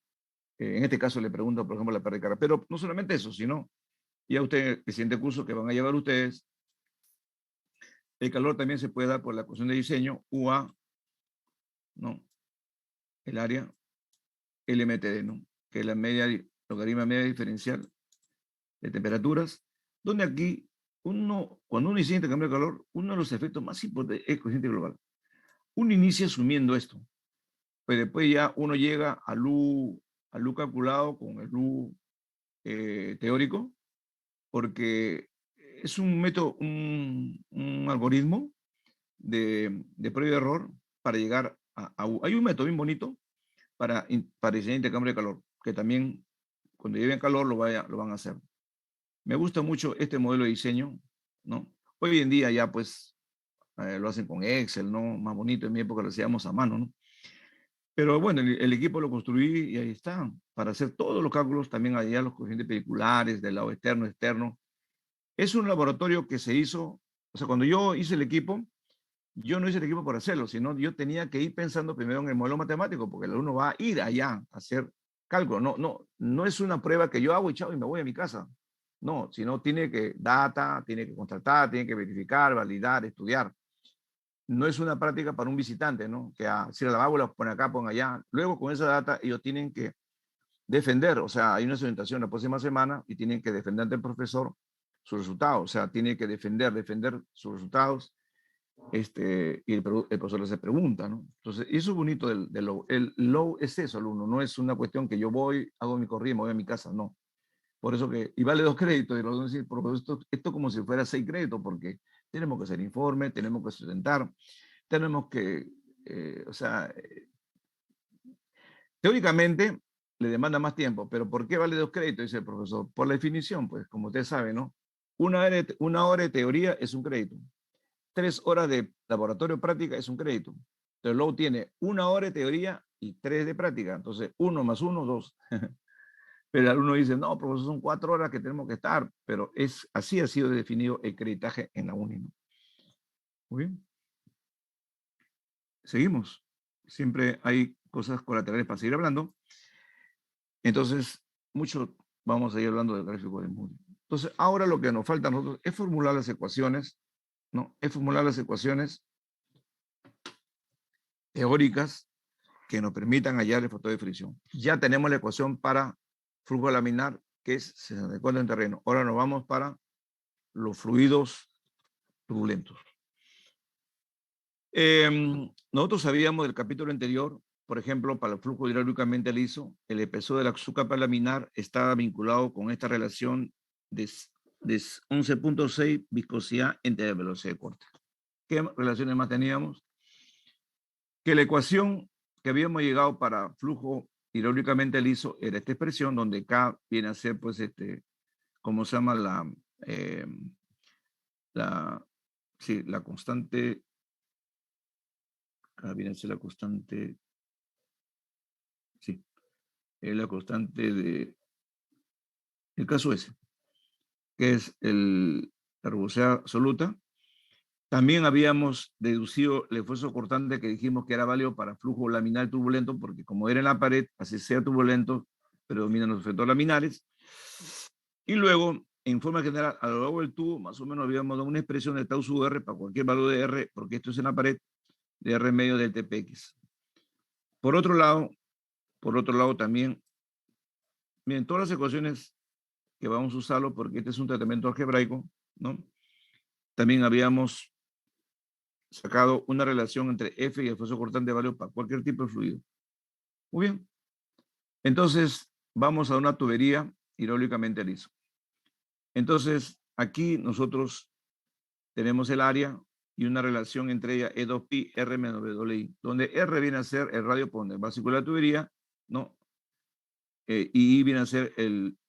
en este caso le pregunta, por ejemplo, la pérdida de carga. Pero no solamente eso, sino ya usted, el siguiente curso que van a llevar ustedes, el calor también se puede dar por la ecuación de diseño, UA, ¿no? El área LMTD, ¿no? Que es la media, logaritmo media diferencial de temperaturas, donde aquí cuando uno inicia intercambio de calor, uno de los efectos más importantes es el coeficiente global. Uno inicia asumiendo esto, pues después ya uno llega al U calculado con el U teórico, porque es un método, un algoritmo de prueba y error para llegar a U. Hay un método bien bonito para diseñar intercambio de calor, que también cuando lleven calor lo van a hacer. Me gusta mucho este modelo de diseño, ¿no? Hoy en día ya pues lo hacen con Excel, ¿no? Más bonito, en mi época lo hacíamos a mano, ¿no? Pero bueno, el equipo lo construí y ahí está, para hacer todos los cálculos, también allá los coeficientes periculares, del lado externo, externo. Es un laboratorio que se hizo, o sea, cuando yo hice el equipo, yo no hice el equipo por hacerlo, sino yo tenía que ir pensando primero en el modelo matemático, porque el alumno va a ir allá a hacer cálculo. No es una prueba que yo hago y chao y me voy a mi casa. No, sino tiene que data, tiene que contratar, tiene que verificar, validar, estudiar. No es una práctica para un visitante, ¿no? Que si la válvula pone acá, pone allá. Luego con esa data ellos tienen que defender, o sea, hay una orientación la próxima semana y tienen que defender ante el profesor sus resultados, o sea, tiene que defender sus resultados, y el profesor le hace pregunta, ¿no? Entonces, eso es bonito del low. El low es eso, alumno, no es una cuestión que yo voy, hago mi corrida y me voy a mi casa, no. Por eso que, y vale 2 créditos, y los dos decir, esto como si fuera 6 créditos, porque tenemos que hacer informe, tenemos que sustentar, tenemos que, o sea, teóricamente le demanda más tiempo, pero ¿por qué vale 2 créditos? Dice el profesor. Por la definición, pues, como usted sabe, ¿no? Una hora de teoría es un crédito. 3 horas de laboratorio práctica es un crédito. Entonces, luego tiene 1 hora de teoría y 3 de práctica. Entonces, 1 más 1, 2. Pero el alumno dice, no, profesor, son 4 horas que tenemos que estar. Pero así ha sido definido el creditaje en la UNI, ¿no? Muy bien. Seguimos. Siempre hay cosas colaterales para seguir hablando. Entonces, mucho vamos a ir hablando del gráfico de Moody. Entonces, ahora lo que nos falta a nosotros es formular las ecuaciones, ¿no? Es formular las ecuaciones teóricas que nos permitan hallar el factor de fricción. Ya tenemos la ecuación para flujo laminar, que es 64 en terreno. Ahora nos vamos para los fluidos turbulentos. Nosotros sabíamos del capítulo anterior, por ejemplo, para el flujo hidráulicamente liso, el espesor de la subcapa laminar está vinculado con esta relación de 11.6 viscosidad entre velocidad de corte. ¿Qué relaciones más teníamos? Que la ecuación que habíamos llegado para flujo hidráulicamente liso era esta expresión, donde K viene a ser, pues, ¿cómo se llama? La constante, K viene a ser la constante, sí, es la constante de, el caso ese, que es la rugosidad absoluta. También habíamos deducido el esfuerzo cortante que dijimos que era válido para flujo laminar turbulento, porque como era en la pared, así sea turbulento, predominan los efectos laminares. Y luego, en forma general, a lo largo del tubo, más o menos habíamos dado una expresión de tau sub R para cualquier valor de R, porque esto es en la pared, de R medio del TPX. Por otro lado también, miren, todas las ecuaciones que vamos a usarlo, porque este es un tratamiento algebraico, ¿no? También habíamos sacado una relación entre F y el esfuerzo cortante válido para cualquier tipo de fluido. Muy bien. Entonces, vamos a una tubería hidráulicamente liso. Entonces, aquí nosotros tenemos el área y una relación entre ellas E2pi R menos WI, donde R viene a ser el radio por donde va a circular la tubería, ¿no? Y I viene a ser el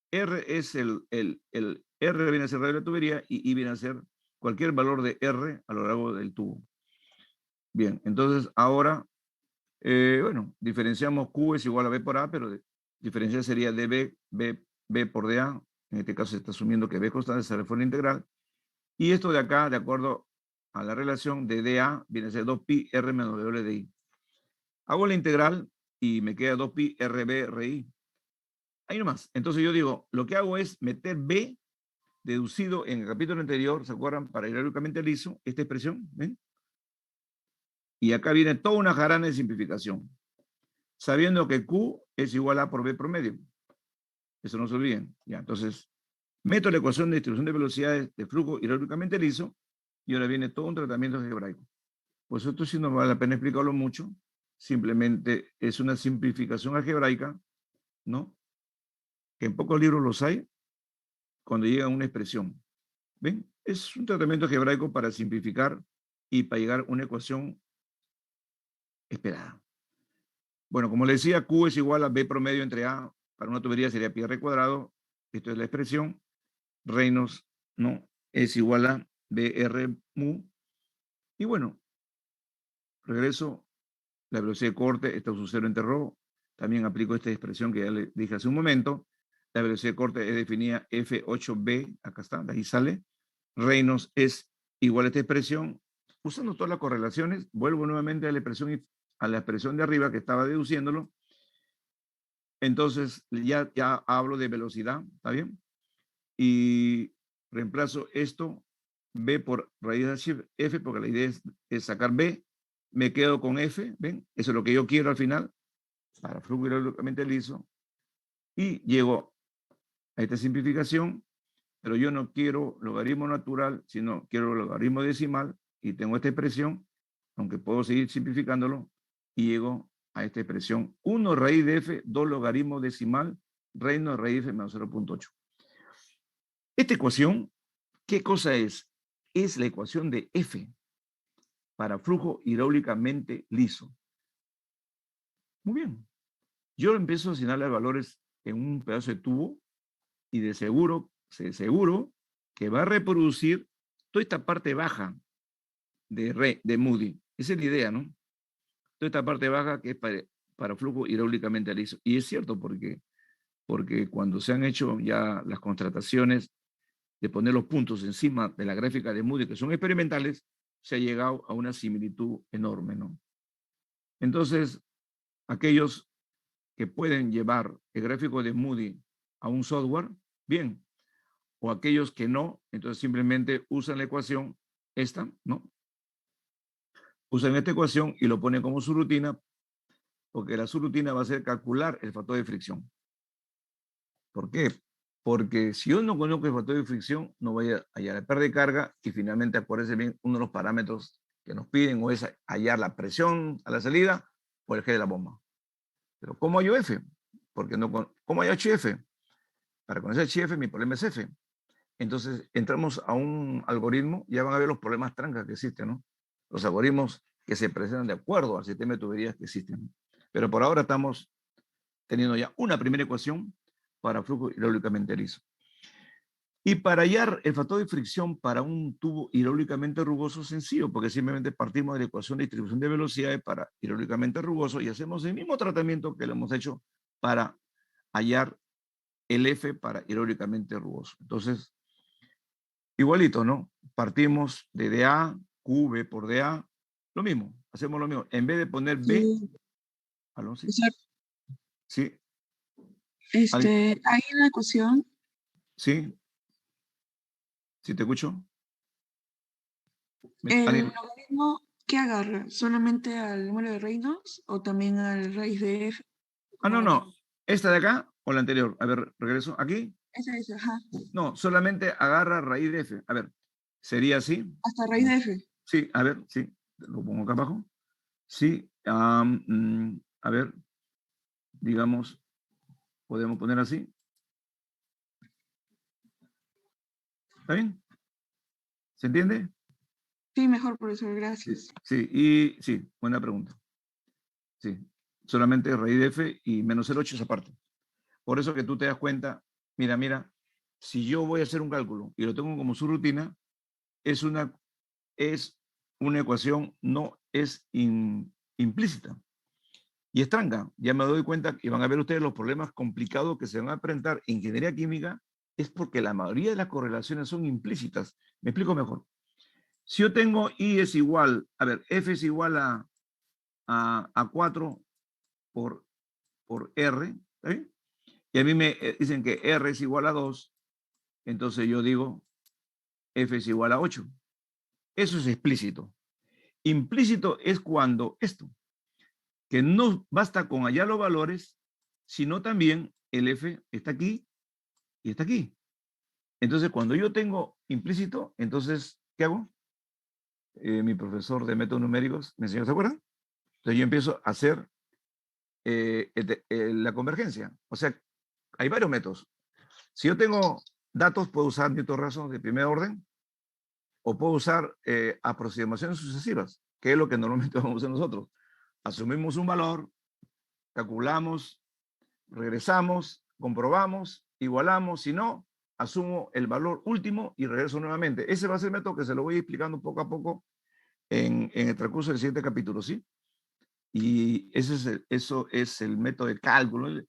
R es el R viene a ser el radio de la tubería y I viene a ser cualquier valor de R a lo largo del tubo. Bien, entonces ahora, bueno, diferenciamos Q es igual a B por A, pero diferenciar sería dB, B por dA. En este caso se está asumiendo que B constante se refiere a la integral. Y esto de acá, de acuerdo a la relación de dA, viene a ser 2pi R menos W de I. Hago la integral y me queda 2pi RB RI. Ahí nomás. Entonces yo digo, lo que hago es meter B deducido en el capítulo anterior, ¿se acuerdan? Para hidráulicamente liso, esta expresión, ¿ven? Y acá viene toda una jarana de simplificación, sabiendo que Q es igual a por B promedio. Eso no se olviden. Ya, entonces, meto la ecuación de distribución de velocidades de flujo hidráulicamente liso y ahora viene todo un tratamiento algebraico. Pues esto sí no vale la pena explicarlo mucho, simplemente es una simplificación algebraica, ¿no? Que en pocos libros los hay cuando llega a una expresión. ¿Ven? Es un tratamiento algebraico para simplificar y para llegar a una ecuación esperada. Bueno, como les decía, Q es igual a B promedio entre A. Para una tubería sería pi r cuadrado. Esto es la expresión. Reynolds, ¿no? Es igual a BR mu. Y bueno, regreso. La velocidad de corte está su cero entre ρ. También aplico esta expresión que ya le dije hace un momento. La velocidad de corte es definida F8B. Acá está, de ahí sale. Reynolds es igual a esta expresión. Usando todas las correlaciones, vuelvo nuevamente a la expresión de arriba que estaba deduciéndolo. Entonces ya hablo de velocidad, ¿está bien? Y reemplazo esto, B por raíz de F, porque la idea es sacar B. Me quedo con F, ¿ven? Eso es lo que yo quiero al final, para flujo hidráulicamente liso. Y llego a esta simplificación, pero yo no quiero logaritmo natural, sino quiero logaritmo decimal, y tengo esta expresión, aunque puedo seguir simplificándolo, y llego a esta expresión 1 raíz de F, 2 logaritmo decimal, reino de raíz de F menos 0.8. Esta ecuación, ¿qué cosa es? Es la ecuación de F para flujo hidráulicamente liso. Muy bien. Yo empiezo a asignarle valores en un pedazo de tubo y de seguro que va a reproducir toda esta parte baja de Moody. Esa es la idea, ¿no? Toda esta parte baja que es para flujo hidráulicamente liso. Y es cierto porque cuando se han hecho ya las contrataciones de poner los puntos encima de la gráfica de Moody, que son experimentales, se ha llegado a una similitud enorme, ¿no? Entonces, aquellos que pueden llevar el gráfico de Moody a un software, bien, o aquellos que no, entonces simplemente usan la ecuación esta, ¿no? Usan esta ecuación y lo ponen como su rutina, porque la subrutina va a ser calcular el factor de fricción. ¿Por qué? Porque si yo no conozco el factor de fricción, no voy a hallar el pérdida de carga y finalmente, acuérdense bien, uno de los parámetros que nos piden o es hallar la presión a la salida o el G de la bomba. Pero ¿cómo hallo F? Porque no, ¿cómo hallo HF? Para conocer HF mi problema es F. Entonces entramos a un algoritmo, ya van a ver los problemas trancas que existen, ¿no? Los algoritmos que se presentan de acuerdo al sistema de tuberías que existen. Pero por ahora estamos teniendo ya una primera ecuación para flujo hidráulicamente liso. Y para hallar el factor de fricción para un tubo hidráulicamente rugoso, sencillo, porque simplemente partimos de la ecuación de distribución de velocidades para hidráulicamente rugoso y hacemos el mismo tratamiento que lo hemos hecho para hallar el F para hidráulicamente rugoso. Entonces, igualito, ¿no? Partimos de dA, QB por dA, lo mismo, hacemos lo mismo. En vez de poner B, Sí, Alonso, exacto. sí, Hay una ecuación, sí, sí te escucho. el ¿Alguien? logaritmo, ¿qué agarra? ¿Solamente al número de Reynolds o también al raíz de F? No, O... no. ¿Esta de acá o la anterior? A ver, regreso. ¿Aquí? Esa, ajá. No, solamente agarra raíz de F. A ver, sería así. Hasta raíz de F. Sí, a ver, sí. Lo pongo acá abajo. Sí. A ver, digamos, podemos poner así. ¿Está bien? ¿Se entiende? Sí, mejor, profesor, gracias. Sí, y sí, buena pregunta. Sí, solamente raíz de f y menos 0,8 es aparte. Por eso que tú te das cuenta, mira, si yo voy a hacer un cálculo y lo tengo como su rutina, es una ecuación, no es implícita. Y es tranca. Ya me doy cuenta que van a ver ustedes los problemas complicados que se van a enfrentar en ingeniería química, es porque la mayoría de las correlaciones son implícitas. Me explico mejor. Si yo tengo I es igual, a ver, F es igual a 4 por R, ¿está bien? Y a mí me dicen que R es igual a 2, entonces yo digo F es igual a 8. Eso es explícito. Implícito es cuando esto, que no basta con hallar los valores, sino también el F está aquí y está aquí. Entonces, cuando yo tengo implícito, entonces, ¿qué hago? Mi profesor de métodos numéricos me enseñó, ¿se acuerdan? Entonces yo empiezo a hacer la convergencia. O sea, hay varios métodos. Si yo tengo datos, puedo usar Newton-Raphson de primer orden o puedo usar aproximaciones sucesivas, que es lo que normalmente vamos a hacer nosotros. Asumimos un valor, calculamos, regresamos, comprobamos, igualamos, si no, asumo el valor último y regreso nuevamente. Ese va a ser el método que se lo voy explicando poco a poco en el transcurso del siguiente capítulo, ¿sí? Y eso es el método de cálculo.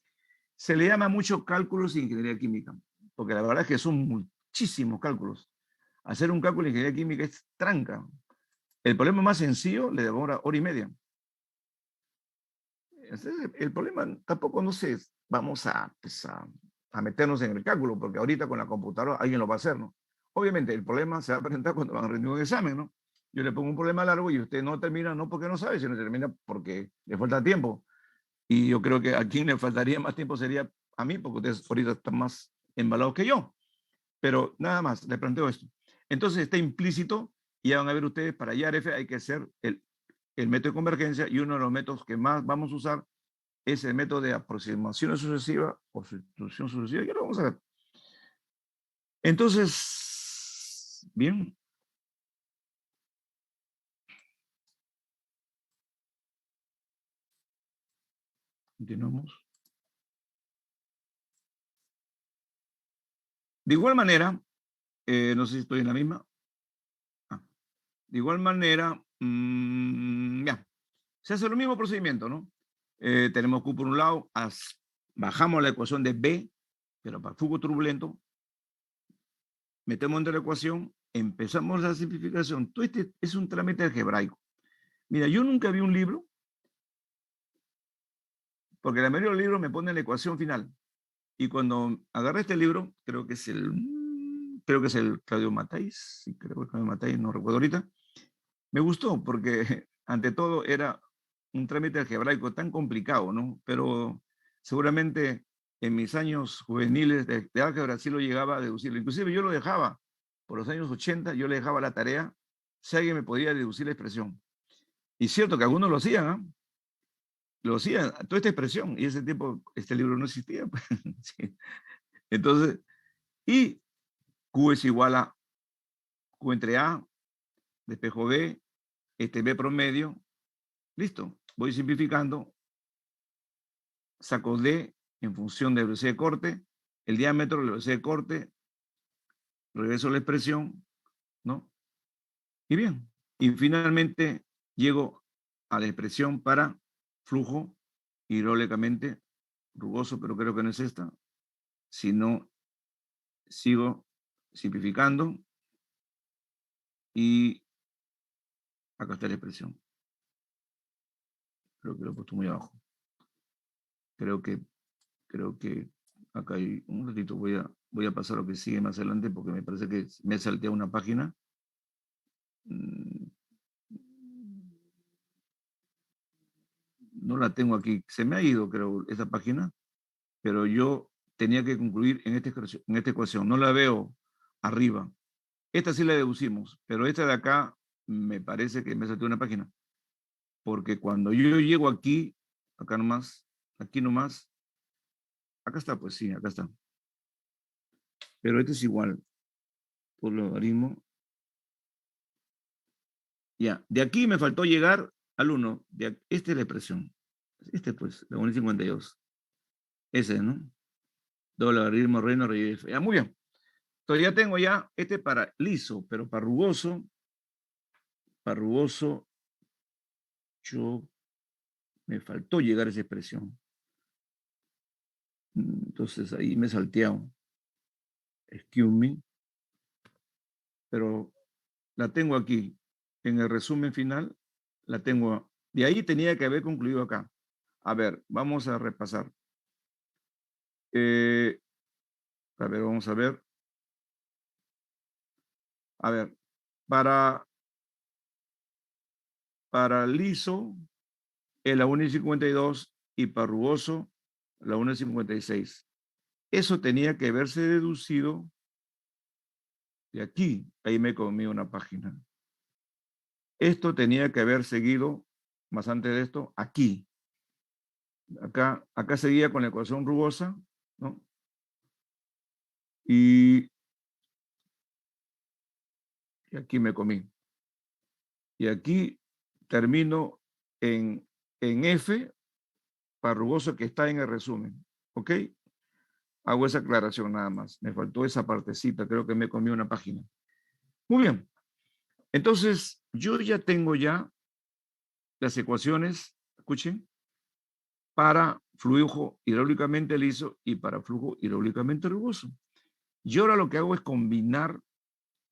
Se le llama mucho cálculos en ingeniería química, porque la verdad es que son muchísimos cálculos. Hacer un cálculo en ingeniería química es tranca. El problema más sencillo le demora hora y media. El problema tampoco, no sé, vamos a meternos en el cálculo, porque ahorita con la computadora alguien lo va a hacer, ¿no? Obviamente el problema se va a presentar cuando van a rendir un examen, ¿no? Yo le pongo un problema largo y usted no termina, no porque no sabe, sino termina porque le falta tiempo. Y yo creo que a quien le faltaría más tiempo sería a mí, porque ustedes ahorita están más embalados que yo. Pero nada más, les planteo esto. Entonces está implícito y ya van a ver ustedes, para hallar F hay que hacer el método de convergencia y uno de los métodos que más vamos a usar es el método de aproximación sucesiva o sustitución sucesiva. Ya lo vamos a ver. Entonces, bien. Continuamos. De igual manera, no sé si estoy en la misma. De igual manera, ya, se hace el mismo procedimiento, ¿no? Tenemos Q por un lado, bajamos la ecuación de B, pero para flujo turbulento, metemos entre la ecuación, empezamos la simplificación. Todo este es un trámite algebraico. Mira, yo nunca vi un libro, porque la mayoría de los libros me ponen la ecuación final. Y cuando agarré este libro, creo que es el Claudio Matáis, sí, creo que es Claudio Matáis, no recuerdo ahorita, me gustó porque ante todo era un trámite algebraico tan complicado, ¿no? Pero seguramente en mis años juveniles de álgebra sí lo llegaba a deducir. Inclusive yo lo dejaba, por los años 80, yo le dejaba la tarea si alguien me podía deducir la expresión. Y cierto que algunos lo hacían, ¿eh? Lo hacían, toda esta expresión, y ese tiempo, este libro no existía. Pues, sí. Entonces, y Q es igual a Q entre A, despejo B, este B promedio, listo. Voy simplificando, saco D en función de la velocidad de corte, el diámetro, la velocidad de corte, regreso a la expresión, ¿no? Y bien, y finalmente llego a la expresión para flujo hidráulicamente rugoso, pero creo que no es esta, sino sigo simplificando y acá está la expresión. Creo que lo he puesto muy abajo. Creo que acá hay un ratito, voy a pasar a lo que sigue más adelante porque me parece que me he salteado una página. No la tengo aquí, se me ha ido, creo, esa página, pero yo tenía que concluir en esta ecuación. No la veo arriba. Esta sí la deducimos, pero esta de acá me parece que me salté una página. Porque cuando yo llego aquí nomás, Acá está, pues sí, acá está. Pero este es igual. Por logaritmo. Ya, de aquí me faltó llegar al 1. Esta es la expresión. Este, pues, la 1,52. Ese, ¿no? Doble logaritmo reino raíz de f. Ya, muy bien. Entonces ya tengo ya este para liso, pero para rugoso, yo me faltó llegar a esa expresión. Entonces ahí me he salteado. Excuse me. Pero la tengo aquí. En el resumen final, la tengo. De ahí tenía que haber concluido acá. A ver, vamos a repasar. A ver, vamos a ver. A ver, para liso, es la 1,52 y para rugoso, la 1,56. Eso tenía que haberse deducido de aquí. Ahí me comí una página. Esto tenía que haber seguido, más antes de esto, aquí. Acá seguía con la ecuación rugosa, ¿no? Y aquí me comí. Y aquí termino en F para rugoso que está en el resumen. ¿Ok? Hago esa aclaración nada más. Me faltó esa partecita. Creo que me comí una página. Muy bien. Entonces, yo ya tengo ya las ecuaciones, escuchen, para flujo hidráulicamente liso y para flujo hidráulicamente rugoso. Y ahora lo que hago es combinar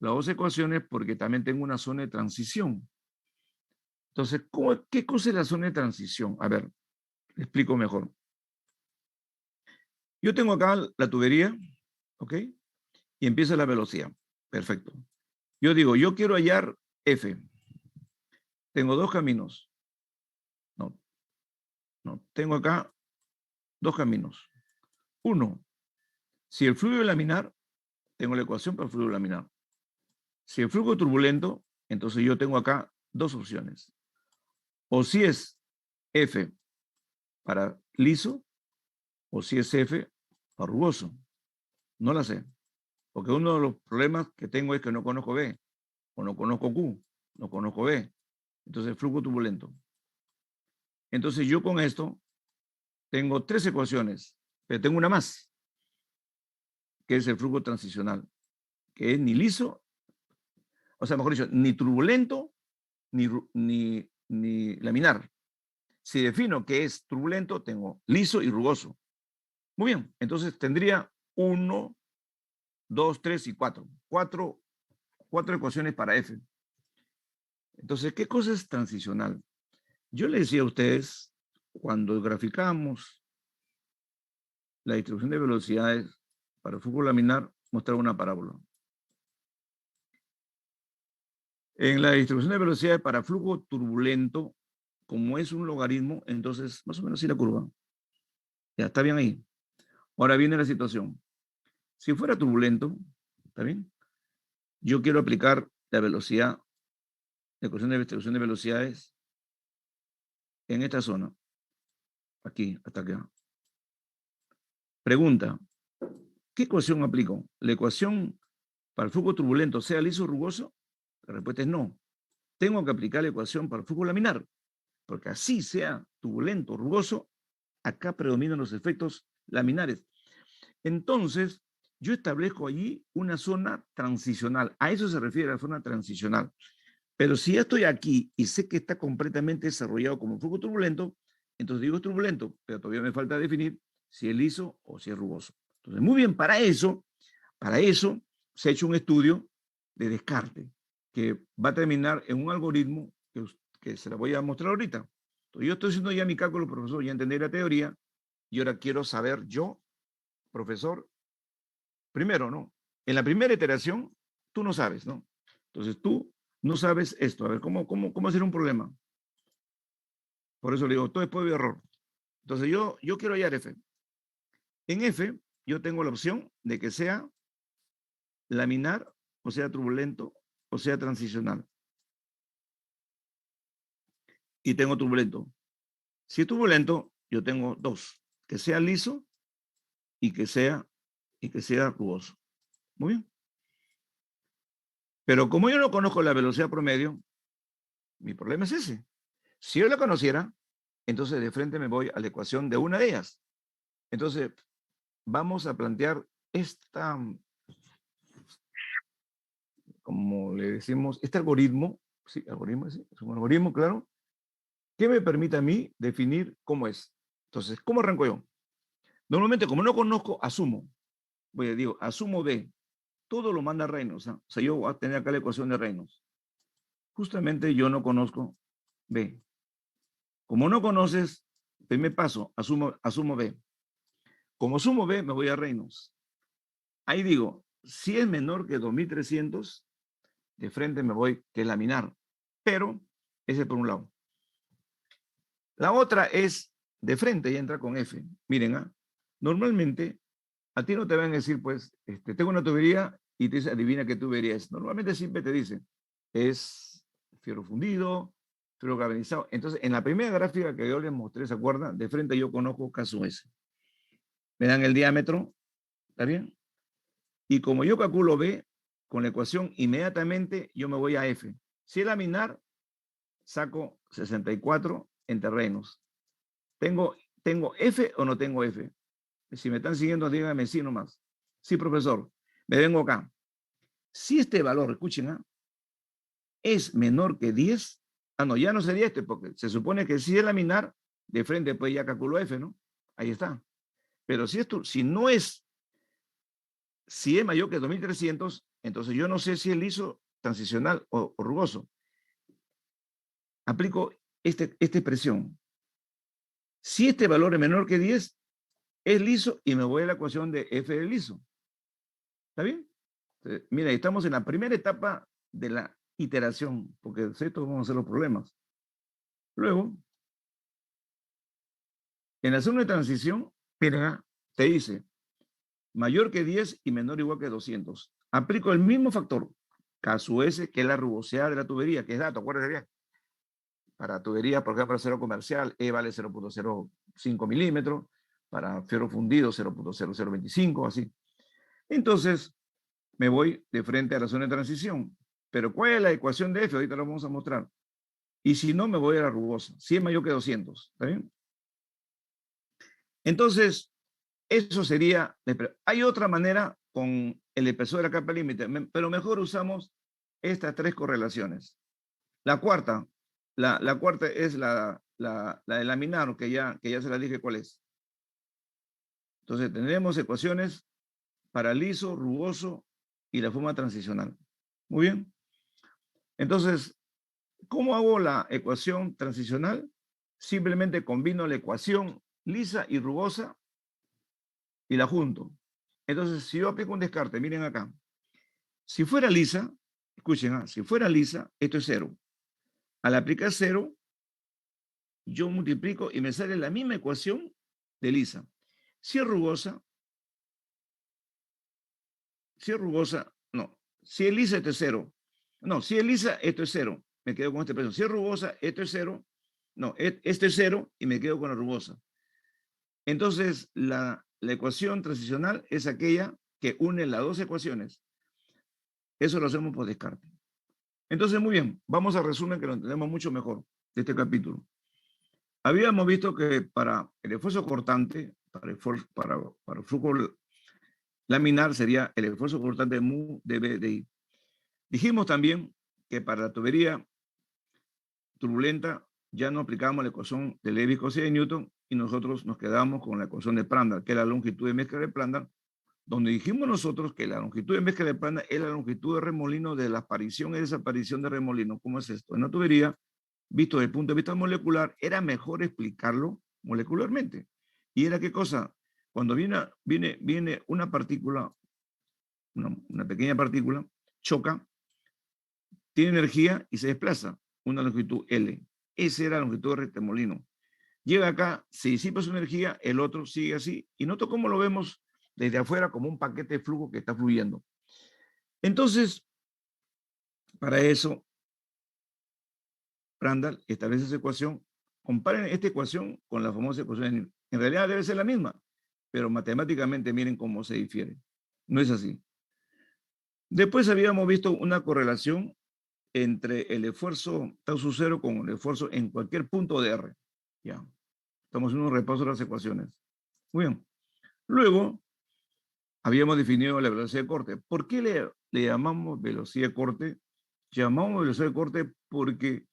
las dos ecuaciones porque también tengo una zona de transición. Entonces, ¿qué cosa es la zona de transición? A ver, le explico mejor. Yo tengo acá la tubería, ¿ok? Y empieza la velocidad. Perfecto. Yo digo, yo quiero hallar F. Tengo dos caminos. No, tengo acá dos caminos. Uno, si el flujo es laminar, tengo la ecuación para el flujo laminar. Si el flujo es turbulento, entonces yo tengo acá dos opciones. O si es F para liso, o si es F para rugoso. No la sé. Porque uno de los problemas que tengo es que no conozco B, o no conozco Q, no conozco B. Entonces, flujo turbulento. Entonces, yo con esto tengo tres ecuaciones, pero tengo una más, que es el flujo transicional, que es ni liso, o sea, mejor dicho, ni turbulento, ni laminar. Si defino que es turbulento, tengo liso y rugoso. Muy bien, entonces tendría 1, 2, 3 y 4. Cuatro ecuaciones para F. Entonces, ¿qué cosa es transicional? Yo le decía a ustedes, cuando graficamos la distribución de velocidades para el flujo laminar, mostrar una parábola. En la distribución de velocidades para flujo turbulento, como es un logaritmo, entonces más o menos así la curva. Ya está bien ahí. Ahora viene la situación. Si fuera turbulento, ¿está bien? Yo quiero aplicar la velocidad, la ecuación de distribución de velocidades en esta zona. Aquí, hasta acá. Pregunta, ¿qué ecuación aplico? ¿La ecuación para el flujo turbulento sea liso o rugoso? La respuesta es no. Tengo que aplicar la ecuación para el flujo laminar, porque así sea turbulento o rugoso, acá predominan los efectos laminares. Entonces, yo establezco allí una zona transicional. A eso se refiere la zona transicional. Pero si ya estoy aquí y sé que está completamente desarrollado como flujo turbulento, entonces digo es turbulento, pero todavía me falta definir si es liso o si es rugoso. Entonces, muy bien, para eso se ha hecho un estudio de descarte que va a terminar en un algoritmo que se la voy a mostrar ahorita. Entonces, yo estoy haciendo ya mi cálculo, profesor, ya entendí la teoría y ahora quiero saber yo, profesor, primero, ¿no? En la primera iteración, tú no sabes, ¿no? Entonces, tú no sabes esto. A ver, ¿cómo hacer un problema? Por eso le digo, todo es prueba y error. Entonces, yo quiero hallar F. En F, yo tengo la opción de que sea laminar, o sea turbulento, o sea transicional. Y tengo turbulento. Si es turbulento, yo tengo dos, que sea liso y que sea rugoso. Muy bien. Pero como yo no conozco la velocidad promedio, mi problema es ese. Si yo la conociera, entonces de frente me voy a la ecuación de una de ellas. Entonces, vamos a plantear esta, como le decimos, este algoritmo, sí, algoritmo, sí, es un algoritmo, claro, que me permite a mí definir cómo es. Entonces, ¿cómo arranco yo? Normalmente, como no conozco, asumo. Digo, asumo B. Todo lo manda Reynolds. ¿Ah? O sea, yo voy a tener acá la ecuación de Reynolds. Justamente yo no conozco B. Como no conoces, primer paso, asumo B. Como asumo B, me voy a Reynolds. Ahí digo, si es menor que 2300, de frente me voy, que es laminar. Pero, ese por un lado. La otra es, de frente y entra con F. Miren, ¿ah? Normalmente, a ti no te van a decir, pues, tengo una tubería y te dice, adivina qué tubería es. Normalmente siempre te dice, es fierro fundido, fierro galvanizado. Entonces, en la primera gráfica que yo les mostré, ¿se acuerdan? De frente yo conozco caso S. Me dan el diámetro, ¿está bien? Y como yo calculo B, con la ecuación, inmediatamente yo me voy a F. Si es laminar, saco 64 en terrenos. ¿Tengo F o no tengo F? Si me están siguiendo, díganme sí nomás. Sí, profesor. Me vengo acá. Si este valor, escuchen, ¿ah? Es menor que 10, no, ya no sería porque se supone que si es laminar, de frente pues ya calculo F, ¿no? Ahí está. Pero si es mayor que 2300, entonces yo no sé si es liso, transicional o rugoso. Aplico esta expresión. Si este valor es menor que 10, es liso y me voy a la ecuación de F de liso. ¿Está bien? Entonces, mira, estamos en la primera etapa de la iteración, porque estos vamos a ser los problemas. Luego, en la zona de transición, mira, te dice mayor que 10 y menor o igual que 200. Aplico el mismo factor, caso S, que es la rugosidad de la tubería, que es dato, acuérdate bien. Para tubería, por ejemplo, para acero comercial, E vale 0.05 milímetros, para fierro fundido 0.0025, así. Entonces, me voy de frente a la zona de transición. Pero ¿cuál es la ecuación de F? Ahorita lo vamos a mostrar. Y si no, me voy a la rugosa. Si es mayor que 200, ¿está bien? Entonces, eso sería, hay otra manera con el espesor de la capa límite, pero mejor usamos estas tres correlaciones. La cuarta, la cuarta es la de laminar, que ya se la dije cuál es. Entonces, tendremos ecuaciones para liso, rugoso y la forma transicional. Muy bien. Entonces, ¿cómo hago la ecuación transicional? Simplemente combino la ecuación lisa y rugosa y la junto. Entonces, si yo aplico un descarte, miren acá. Si fuera lisa, escuchen, si fuera lisa, esto es 0. Al aplicar 0, yo multiplico y me sale la misma ecuación de lisa. Si es rugosa, no. Si es lisa, esto es 0. No, si es lisa, esto es 0. Me quedo con esta expresión. Si es rugosa, esto es 0. No, esto es 0 y me quedo con la rugosa. Entonces, la ecuación transicional es aquella que une las dos ecuaciones. Eso lo hacemos por descarte. Entonces, muy bien, vamos a resumir que lo entendemos mucho mejor de este capítulo. Habíamos visto que para el esfuerzo cortante, para el flujo laminar sería el esfuerzo cortante mu de B de I. Dijimos también que para la tubería turbulenta ya no aplicamos la ecuación de Levi-Cossé de Newton y nosotros nos quedamos con la ecuación de Prandtl, que es la longitud de mezcla de Prandtl, donde dijimos nosotros que la longitud de mezcla de Prandtl es la longitud de remolino de la aparición y desaparición de remolino. ¿Cómo es esto? En la tubería, visto desde el punto de vista molecular, era mejor explicarlo molecularmente. ¿Y era qué cosa? Cuando viene una partícula, una pequeña partícula, choca, tiene energía y se desplaza, una longitud L. Esa era la longitud de remolino. Llega acá, se disipa su energía, el otro sigue así, y noto cómo lo vemos desde afuera como un paquete de flujo que está fluyendo. Entonces, para eso, Prandtl establece esa ecuación. Comparen esta ecuación con la famosa ecuación de Newton. En realidad debe ser la misma, pero matemáticamente miren cómo se difiere. No es así. Después habíamos visto una correlación entre el esfuerzo tau sub 0 con el esfuerzo en cualquier punto de R. Ya. Estamos haciendo un repaso de las ecuaciones. Muy bien. Luego, habíamos definido la velocidad de corte. ¿Por qué le llamamos velocidad de corte? Llamamos velocidad de corte porque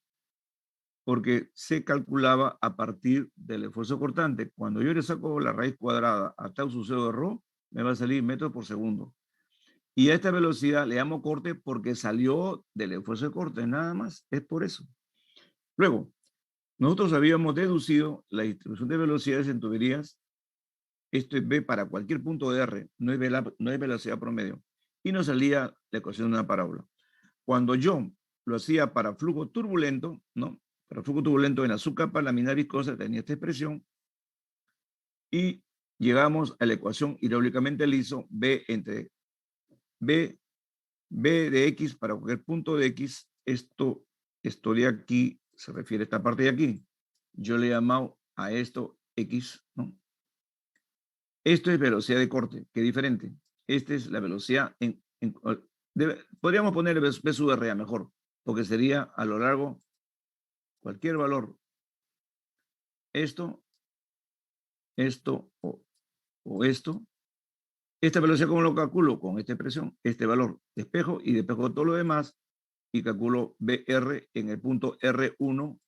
se calculaba a partir del esfuerzo cortante. Cuando yo le saco la raíz cuadrada a tau sub 0 de ρ, me va a salir metros por segundo. Y a esta velocidad le llamo corte porque salió del esfuerzo de corte, nada más, es por eso. Luego, nosotros habíamos deducido la distribución de velocidades en tuberías. Esto es B para cualquier punto de R, no es velocidad promedio. Y nos salía la ecuación de una parábola. Cuando yo lo hacía para flujo turbulento, ¿no? Para flujo turbulento en la subcapa laminar viscosa tenía esta expresión. Y llegamos a la ecuación hidráulicamente liso, B entre B de X para cualquier punto de X. Esto de aquí se refiere a esta parte de aquí. Yo le he llamado a esto X, ¿no? Esto es velocidad de corte, que es diferente. Esta es la velocidad podríamos poner B sub RA mejor, porque sería a lo largo cualquier valor. Esto o esto. Esta velocidad, ¿cómo lo calculo? Con esta expresión, este valor, despejo y despejo todo lo demás y calculo BR en el punto R1,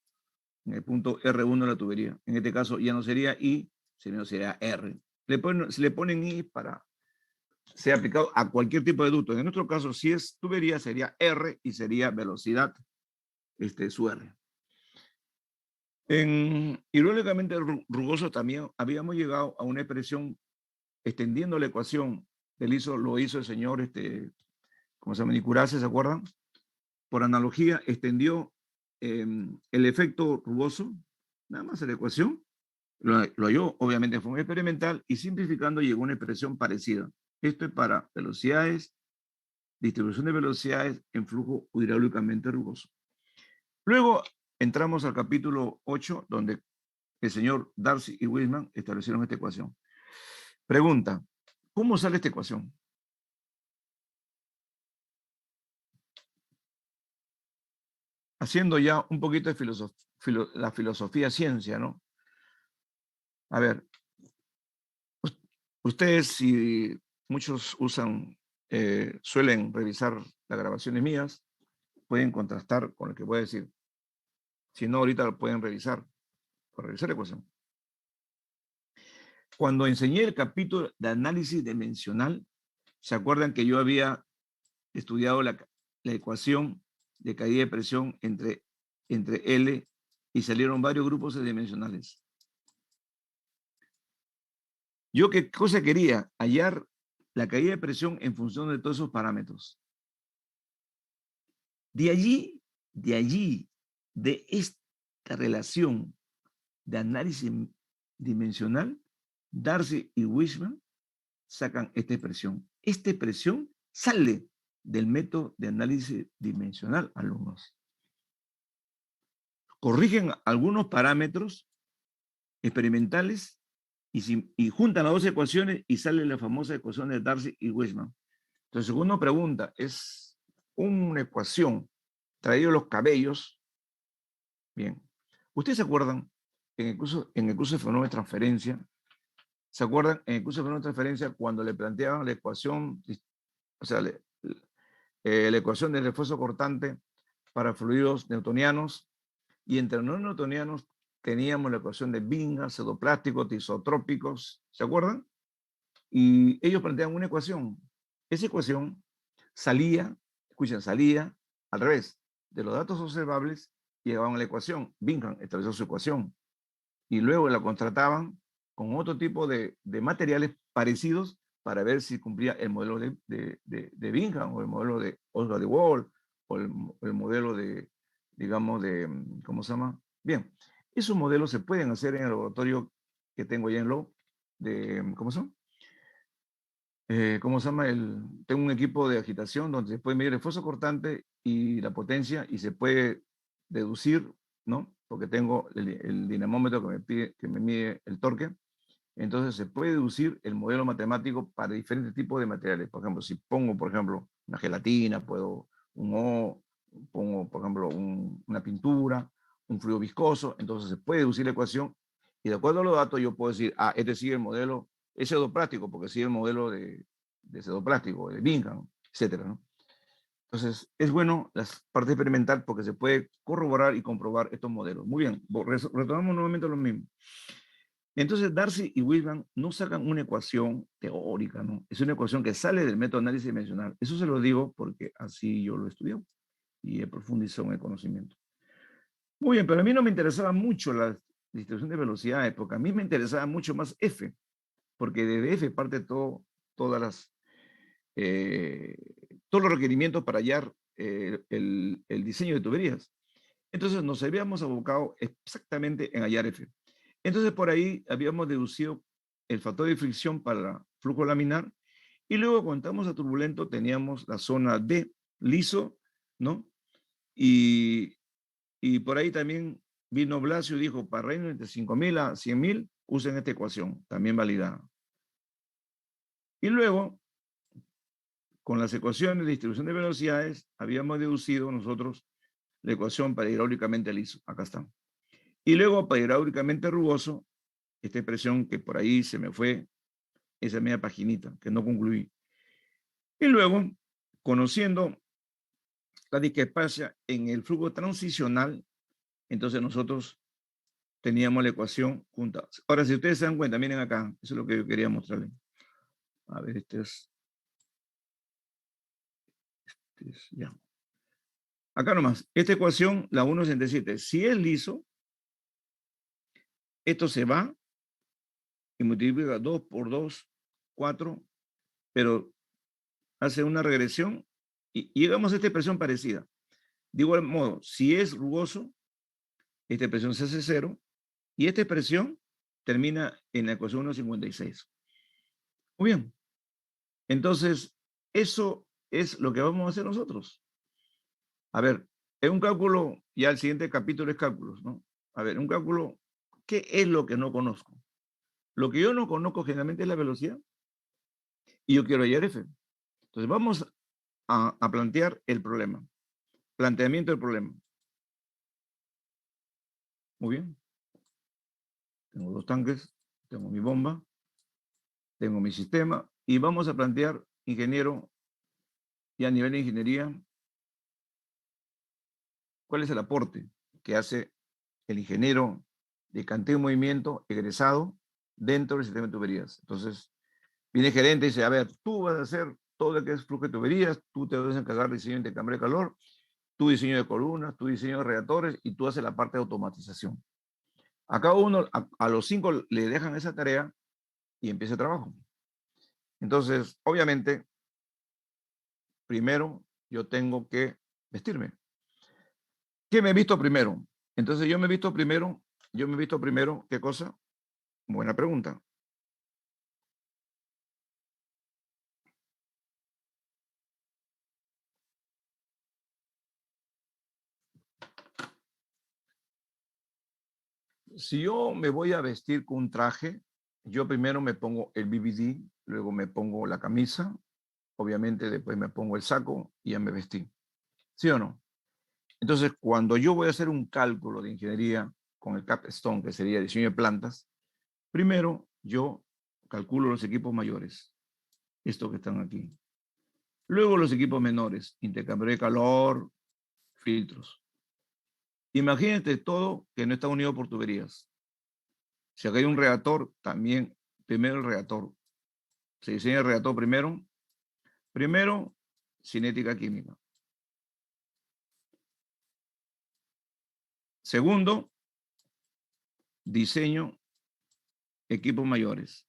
de la tubería. En este caso ya no sería I, sino sería R. Se le ponen I para ser aplicado a cualquier tipo de ducto. En nuestro caso, si es tubería, sería R y sería velocidad su R. En hidráulicamente rugoso también habíamos llegado a una expresión extendiendo la ecuación del ISO, lo hizo el señor, ¿cómo se llama? Nicurace, ¿se acuerdan? Por analogía, extendió el efecto rugoso, nada más en la ecuación, lo halló obviamente en forma experimental y simplificando llegó a una expresión parecida. Esto es para velocidades, distribución de velocidades en flujo hidráulicamente rugoso. Luego entramos al capítulo 8, donde el señor Darcy y Wiseman establecieron esta ecuación. Pregunta, ¿cómo sale esta ecuación? Haciendo ya un poquito de la filosofía ciencia, ¿no? A ver, ustedes, si muchos suelen revisar las grabaciones mías, pueden contrastar con lo que voy a decir. Si no, ahorita lo pueden revisar, para revisar la ecuación. Cuando enseñé el capítulo de análisis dimensional, ¿se acuerdan que yo había estudiado la ecuación de caída de presión entre L y salieron varios grupos dimensionales? Yo, ¿qué cosa quería? Hallar la caída de presión en función de todos esos parámetros. De allí, de esta relación de análisis dimensional, Darcy y Wiseman sacan esta expresión. Esta expresión sale del método de análisis dimensional, alumnos. Corrigen algunos parámetros experimentales y juntan las dos ecuaciones y sale la famosa ecuación de Darcy y Wiseman. Entonces, uno pregunta, es una ecuación traída de los cabellos. Bien. ¿Ustedes se acuerdan en el curso de fenómeno de transferencia? ¿Se acuerdan en el curso de fenómeno de transferencia cuando le planteaban la ecuación, o sea, la ecuación del esfuerzo cortante para fluidos newtonianos? Y entre los newtonianos teníamos la ecuación de Bingham, pseudoplásticos, isotrópicos, ¿se acuerdan? Y ellos planteaban una ecuación. Esa ecuación salía al revés. De los datos observables llegaban a la ecuación. Bingham estableció su ecuación. Y luego la contrataban con otro tipo de materiales parecidos para ver si cumplía el modelo de Bingham o el modelo de Oswald de Wahl o el modelo de, digamos, ¿cómo se llama? Bien, esos modelos se pueden hacer en el laboratorio que tengo ya en Lowe, ¿cómo se llama? ¿Cómo se llama? Tengo un equipo de agitación donde se puede medir el esfuerzo cortante y la potencia y se puede deducir, ¿no? Porque tengo el dinamómetro que me mide el torque. Entonces se puede deducir el modelo matemático para diferentes tipos de materiales. Por ejemplo, si pongo, por ejemplo, una gelatina, pongo, por ejemplo, una pintura, un fluido viscoso, entonces se puede deducir la ecuación y de acuerdo a los datos yo puedo decir, este sigue el modelo, es pseudoplástico porque sigue el modelo de pseudoplástico, de Bingham, etcétera, ¿no? Entonces, es bueno la parte experimental porque se puede corroborar y comprobar estos modelos. Muy bien, retomamos nuevamente lo mismo. Entonces, Darcy y Wilman no sacan una ecuación teórica, ¿no? Es una ecuación que sale del método de análisis dimensional. Eso se lo digo porque así yo lo estudié y he profundizado en el conocimiento. Muy bien, pero a mí no me interesaba mucho la distribución de velocidades, porque a mí me interesaba mucho más F, porque desde F parte todas las, eh, todos los requerimientos para hallar el diseño de tuberías. Entonces nos habíamos abocado exactamente en hallar F. Entonces por ahí habíamos deducido el factor de fricción para flujo laminar y luego cuando estábamos a turbulento teníamos la zona D, liso, ¿no? Y por ahí también vino Blasio y dijo, para reinos entre 5.000 a 100.000, usen esta ecuación, también validada. Y luego, con las ecuaciones de distribución de velocidades, habíamos deducido nosotros la ecuación para hidráulicamente liso. Acá está. Y luego, para hidráulicamente rugoso, esta expresión que por ahí se me fue, esa media paginita, que no concluí. Y luego, conociendo la discrepancia en el flujo transicional, entonces nosotros teníamos la ecuación junta. Ahora, si ustedes se dan cuenta, miren acá, eso es lo que yo quería mostrarles. A ver, ya. Acá nomás, esta ecuación, la 1.67, si es liso, esto se va y multiplica 2 por 2, 4, pero hace una regresión y llegamos a esta expresión parecida. De igual modo, si es rugoso, esta expresión se hace 0 y esta expresión termina en la ecuación 1.56. Muy bien. Entonces, eso es lo que vamos a hacer nosotros. A ver, en un cálculo, ya el siguiente capítulo es cálculos, ¿no? A ver, un cálculo, ¿qué es lo que no conozco? Lo que yo no conozco generalmente es la velocidad y yo quiero hallar F. Entonces, vamos a plantear el problema. Planteamiento del problema. Muy bien. Tengo dos tanques, tengo mi bomba, tengo mi sistema y vamos a plantear, ingeniero, y a nivel de ingeniería, cuál es el aporte que hace el ingeniero de canteo y movimiento egresado dentro del sistema de tuberías. Entonces, viene el gerente y dice, a ver, tú vas a hacer todo lo que es flujo de tuberías, tú te vas a encargar de diseño de intercambio de calor, tu diseño de columnas, tu diseño de reactores y tú haces la parte de automatización. A cada uno, a los 5 le dejan esa tarea y empieza el trabajo. Entonces, obviamente, primero yo tengo que vestirme. ¿Qué me he visto primero? Entonces yo me he visto primero, ¿qué cosa? Buena pregunta. Si yo me voy a vestir con un traje, yo primero me pongo el BBD, luego me pongo la camisa, obviamente después me pongo el saco y ya me vestí. ¿Sí o no? Entonces, cuando yo voy a hacer un cálculo de ingeniería con el capstone, que sería diseño de plantas, primero yo calculo los equipos mayores, estos que están aquí. Luego los equipos menores, intercambio de calor, filtros. Imagínate todo que no está unido por tuberías. Si acá hay un reactor, también primero el reactor. Se diseña el reactor primero. Primero, cinética química. Segundo, diseño equipos mayores.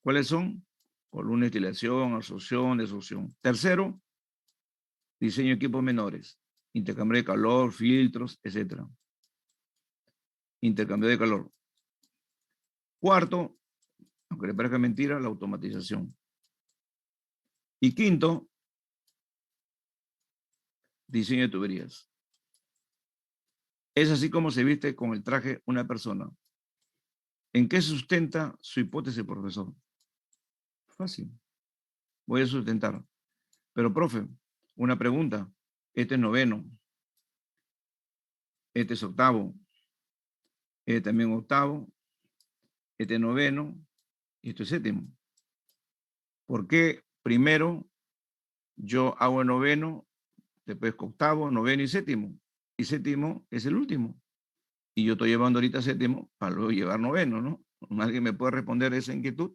¿Cuáles son? Columna de destilación, absorción, desorción. Tercero, diseño equipos menores. Intercambio de calor, filtros, etc. Intercambio de calor. Cuarto, aunque le parezca mentira, la automatización. Y quinto, diseño de tuberías. Es así como se viste con el traje una persona. ¿En qué sustenta su hipótesis, profesor? Fácil. Voy a sustentar. Pero, profe, una pregunta. Este es noveno. Este es octavo. Este también octavo. Este es noveno. Y este es séptimo. ¿Por qué primero yo hago el noveno, después octavo, noveno y séptimo? Y séptimo es el último. Y yo estoy llevando ahorita séptimo para luego llevar noveno, ¿no? ¿Alguien me puede responder esa inquietud?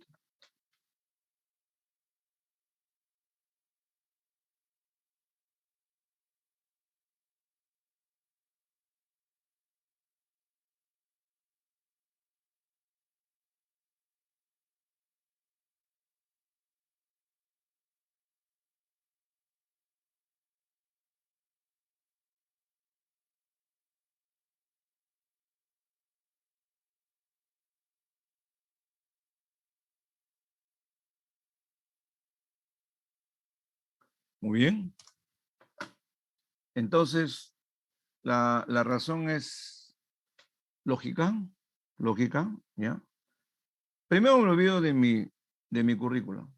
Muy bien. Entonces, la razón es lógica, ¿ya? Primero me olvido de mi currículum.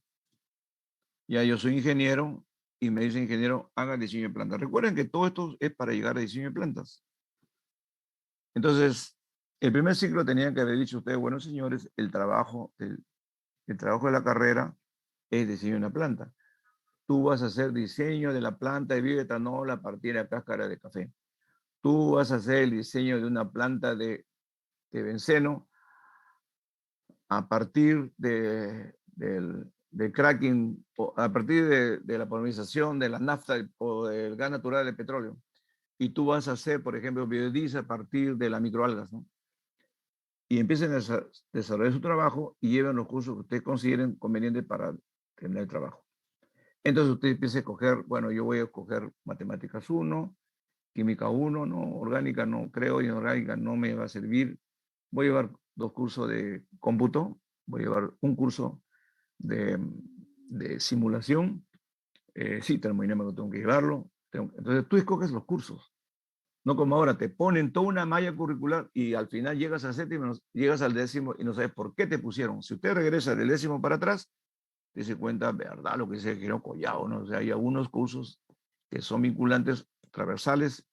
Ya yo soy ingeniero y me dice ingeniero, haga diseño de plantas. Recuerden que todo esto es para llegar a diseño de plantas. Entonces, el primer ciclo tenía que haber dicho ustedes, bueno, señores, el trabajo de la carrera es diseño de una planta. Tú vas a hacer diseño de la planta de bioetanol a partir de la cáscara de café. Tú vas a hacer el diseño de una planta de benceno a partir del cracking, a partir de la polinización de la nafta o del gas natural del petróleo. Y tú vas a hacer, por ejemplo, biodiesel a partir de las microalgas, ¿no? Y empiecen a desarrollar su trabajo y lleven los cursos que ustedes consideren convenientes para terminar el trabajo. Entonces usted empieza a escoger, bueno, yo voy a escoger matemáticas 1, química 1, no, orgánica no creo, y orgánica no me va a servir. Voy a llevar 2 cursos de cómputo, voy a llevar un curso de simulación. Sí, termodinámico tengo que llevarlo. Entonces tú escoges los cursos. No como ahora, te ponen toda una malla curricular y al final llegas al séptimo, llegas al décimo y no sabes por qué te pusieron. Si usted regresa del décimo para atrás, te se cuenta, verdad, lo que dice el ingeniero Collado, ¿no? O sea, hay algunos cursos que son vinculantes, transversales.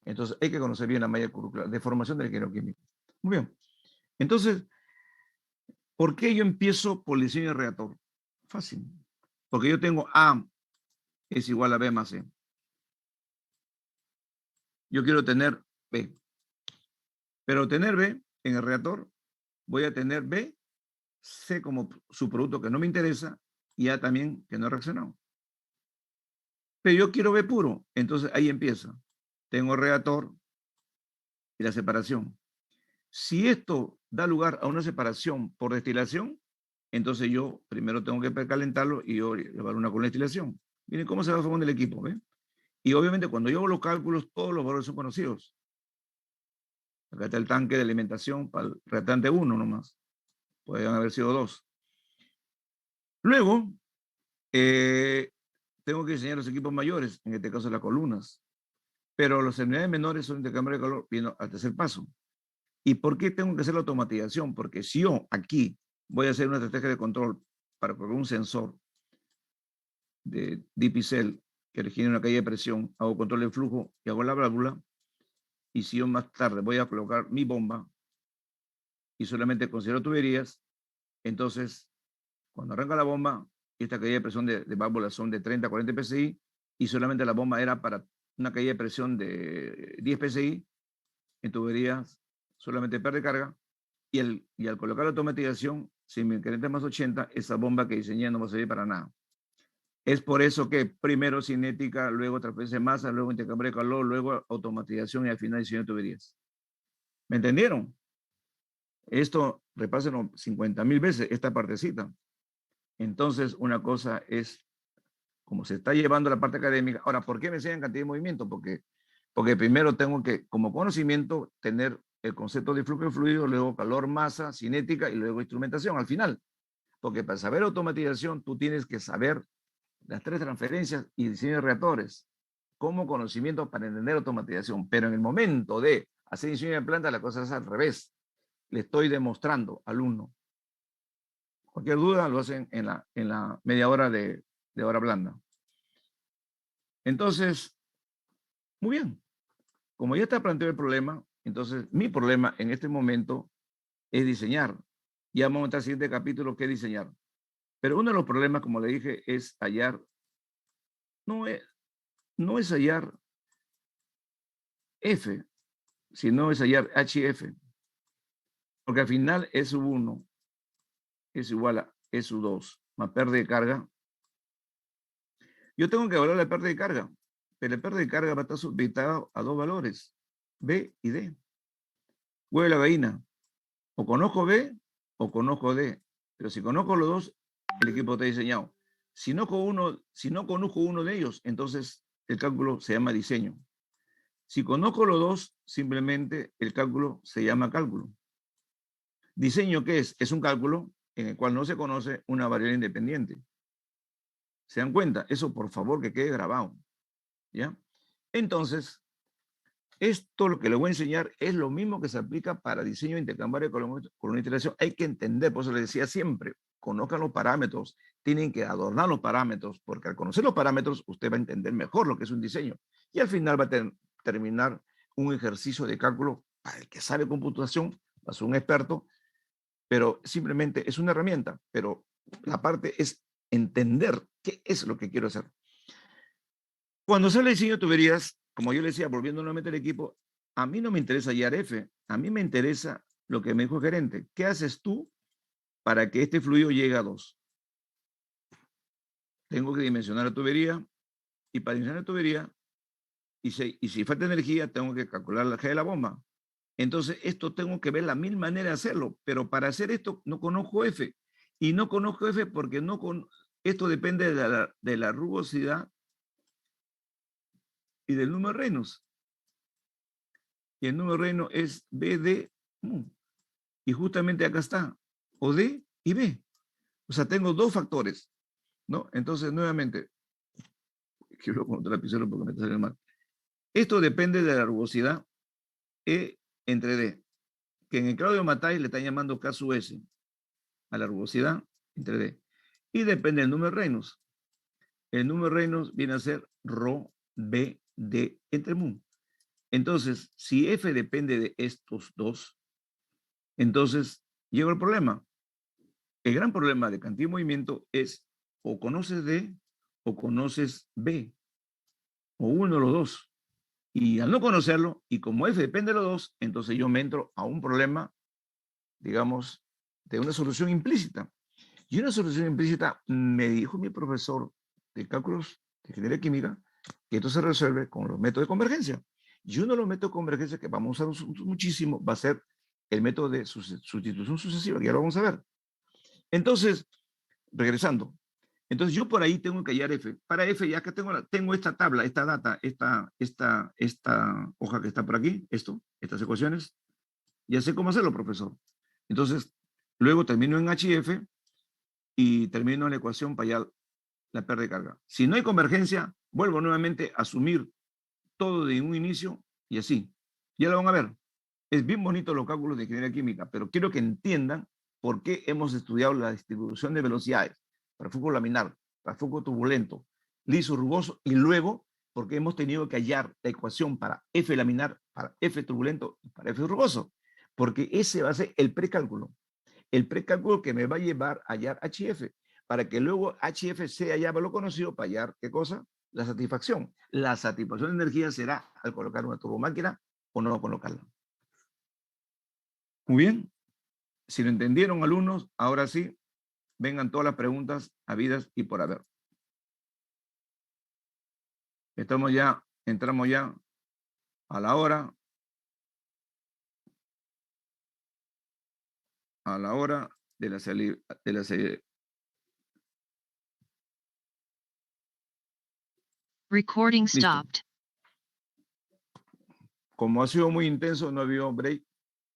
Entonces hay que conocer bien la malla curricular de formación del ingeniero químico. Muy bien. Entonces, ¿por qué yo empiezo por el diseño de reactor? Fácil. Porque yo tengo A es igual a B más C. Yo quiero tener B. Pero tener B en el reactor, voy a tener B, C como subproducto que no me interesa y A también que no ha reaccionado. Pero yo quiero B puro. Entonces ahí empieza. Tengo el reactor y la separación. Si esto da lugar a una separación por destilación, entonces yo primero tengo que precalentarlo y yo llevar una con la destilación. Miren cómo se va formando el equipo, ¿ven? Y obviamente cuando yo hago los cálculos, todos los valores son conocidos. Acá está el tanque de alimentación para el reactante 1 nomás. Pueden haber sido 2. Luego, tengo que diseñar los equipos mayores, en este caso las columnas. Pero las unidades menores son intercambio de calor, viendo al tercer paso. ¿Y por qué tengo que hacer la automatización? Porque si yo aquí voy a hacer una estrategia de control para colocar un sensor de DPCell que requiere una caída de presión, hago control de flujo y hago la válvula, y si yo más tarde voy a colocar mi bomba y solamente considero tuberías, entonces cuando arranca la bomba, esta caída de presión de válvulas son de 30 a 40 psi y solamente la bomba era para una caída de presión de 10 psi, en tuberías solamente pierde carga y al colocar la automatización, si me incrementa más 80, esa bomba que diseñé no va a servir para nada. Es por eso que primero cinética, luego transferencia de masa, luego intercambio de calor, luego automatización y al final diseño de tuberías. ¿Me entendieron? Esto repásenlo 50,000 veces, esta partecita. Entonces, una cosa es como se está llevando la parte académica. Ahora, ¿por qué me enseñan cantidad de movimiento? Porque primero tengo que, como conocimiento, tener el concepto de flujo de fluido, luego calor, masa, cinética y luego instrumentación al final. Porque para saber automatización, tú tienes que saber las 3 transferencias y diseño de reactores como conocimiento para entender automatización. Pero en el momento de hacer diseño de planta, la cosa es al revés. le estoy demostrando al alumno. Cualquier duda lo hacen en la media hora de hora blanda. Entonces, muy bien. Como ya está planteado el problema, entonces mi problema en este momento es diseñar. Ya vamos a entrar al siguiente capítulo, que es diseñar. Pero uno de los problemas, como le dije, es hallar, no es hallar F, sino es hallar HF. Porque al final S1 es igual a S2 más pérdida de carga. Yo tengo que evaluar la pérdida de carga, pero la pérdida de carga va a estar supeditada a dos valores, B y D. Huevo de la gallina, o conozco B o conozco D, pero si conozco los dos, el equipo está diseñado. Si no conozco uno de ellos, entonces el cálculo se llama diseño. Si conozco los dos, simplemente el cálculo se llama cálculo. ¿Diseño qué es? Es un cálculo en el cual no se conoce una variable independiente. ¿Se dan cuenta? Eso, por favor, que quede grabado. ¿Ya? Entonces, esto lo que les voy a enseñar es lo mismo que se aplica para diseño intercambiario con una iteración. Hay que entender, por eso les decía siempre, conozcan los parámetros, tienen que adornar los parámetros, porque al conocer los parámetros, usted va a entender mejor lo que es un diseño. Y al final va a terminar un ejercicio de cálculo para el que sabe computación, va a ser un experto, pero simplemente es una herramienta, pero la parte es entender qué es lo que quiero hacer. Cuando sale el diseño de tuberías, como yo le decía, volviendo nuevamente al equipo, a mí no me interesa hallar F, a mí me interesa lo que me dijo el gerente. ¿Qué haces tú para que este fluido llegue a 2? Tengo que dimensionar la tubería, y para dimensionar la tubería, y si falta energía, tengo que calcular la G de la bomba. Entonces, esto tengo que ver la mil manera de hacerlo, pero para hacer esto no conozco F. Y no conozco F porque esto depende de la rugosidad y del número de Reynolds. Y el número de Reynolds es BD. Y justamente acá está, o D y B. O sea, tengo dos factores, ¿no? Entonces, nuevamente, quiero con otro lapicero porque me está saliendo mal. Esto depende de la rugosidad E entre D, que en el Claudio Mattei le están llamando K sub S, a la rugosidad entre D. Y depende del número de Reynolds. El número de Reynolds viene a ser Rho B D entre mu. Entonces, si F depende de estos dos, entonces llega el problema. El gran problema de cantidad y movimiento es o conoces D o conoces B, o uno de los dos. Y al no conocerlo, y como F depende de los dos, entonces yo me entro a un problema, digamos, de una solución implícita. Y una solución implícita, me dijo mi profesor de cálculos de ingeniería química, que esto se resuelve con los métodos de convergencia. Y uno de los métodos de convergencia que vamos a usar muchísimo va a ser el método de sustitución sucesiva, que ya lo vamos a ver. Entonces, regresando. Entonces yo por ahí tengo que hallar F. Para F ya que tengo esta tabla, esta data, esta hoja que está por aquí, estas ecuaciones, ya sé cómo hacerlo, profesor. Entonces, luego termino en HF y termino en la ecuación para hallar la pérdida de carga. Si no hay convergencia, vuelvo nuevamente a asumir todo de un inicio y así. Ya lo van a ver. Es bien bonito los cálculos de ingeniería química, pero quiero que entiendan por qué hemos estudiado la distribución de velocidades para flujo laminar, para flujo turbulento, liso, rugoso, y luego porque hemos tenido que hallar la ecuación para F laminar, para F turbulento y para F rugoso, porque ese va a ser el precálculo que me va a llevar a hallar HF, para que luego HF sea ya lo conocido para hallar, ¿qué cosa? La satisfacción. La satisfacción de energía será al colocar una turbomáquina o no colocarla. Muy bien. Si lo entendieron, alumnos, ahora sí, vengan todas las preguntas habidas y por haber. Entramos ya a la hora. De la salida. Recording Listo. stopped. Como ha sido muy intenso, no ha habido break,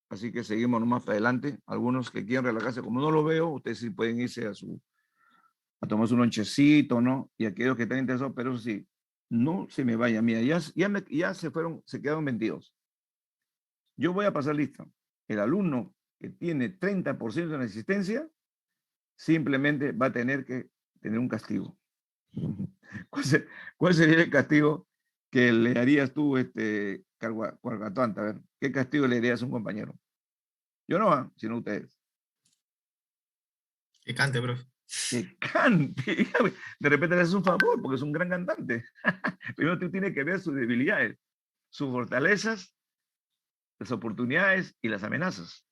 así que seguimos nomás para adelante. Algunos que quieran relajarse, como no lo veo, ustedes sí pueden irse a tomarse un lonchecito, ¿no? Y aquellos que están interesados, pero eso sí, no se me vayan. Mira, ya se quedaron 22. Yo voy a pasar lista. El alumno que tiene 30% de existencia, simplemente va a tener que tener un castigo. ¿Cuál sería el castigo que le harías tú, Cuargatuanta? A ver, ¿qué castigo le harías a un compañero? Yo no, sino ustedes. Que cante, profe. Que cante. De repente le haces un favor porque es un gran cantante. Primero tú tienes que ver sus debilidades, sus fortalezas, las oportunidades y las amenazas.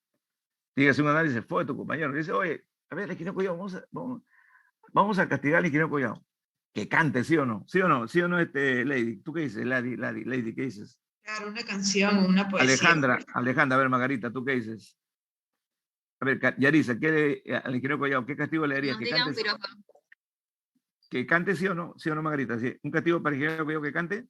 Tienes que hacer un análisis fue de tu compañero. Dice, oye, a ver, Lequineo Collado, vamos a castigar a Lequineo Collado. Que cante, ¿sí o no? ¿Sí o no? ¿Sí o no, Lady? ¿Tú qué dices, Lady, qué dices? Claro, una canción, una poesía. Alejandra, a ver, Margarita, ¿tú qué dices? A ver, Yarisa, al ingeniero Collado, ¿qué castigo le haría? Nos diga un piropo. Que cante, ¿sí o no? ¿Sí o no, Margarita? ¿Sí? ¿Un castigo para el ingeniero Collado que cante?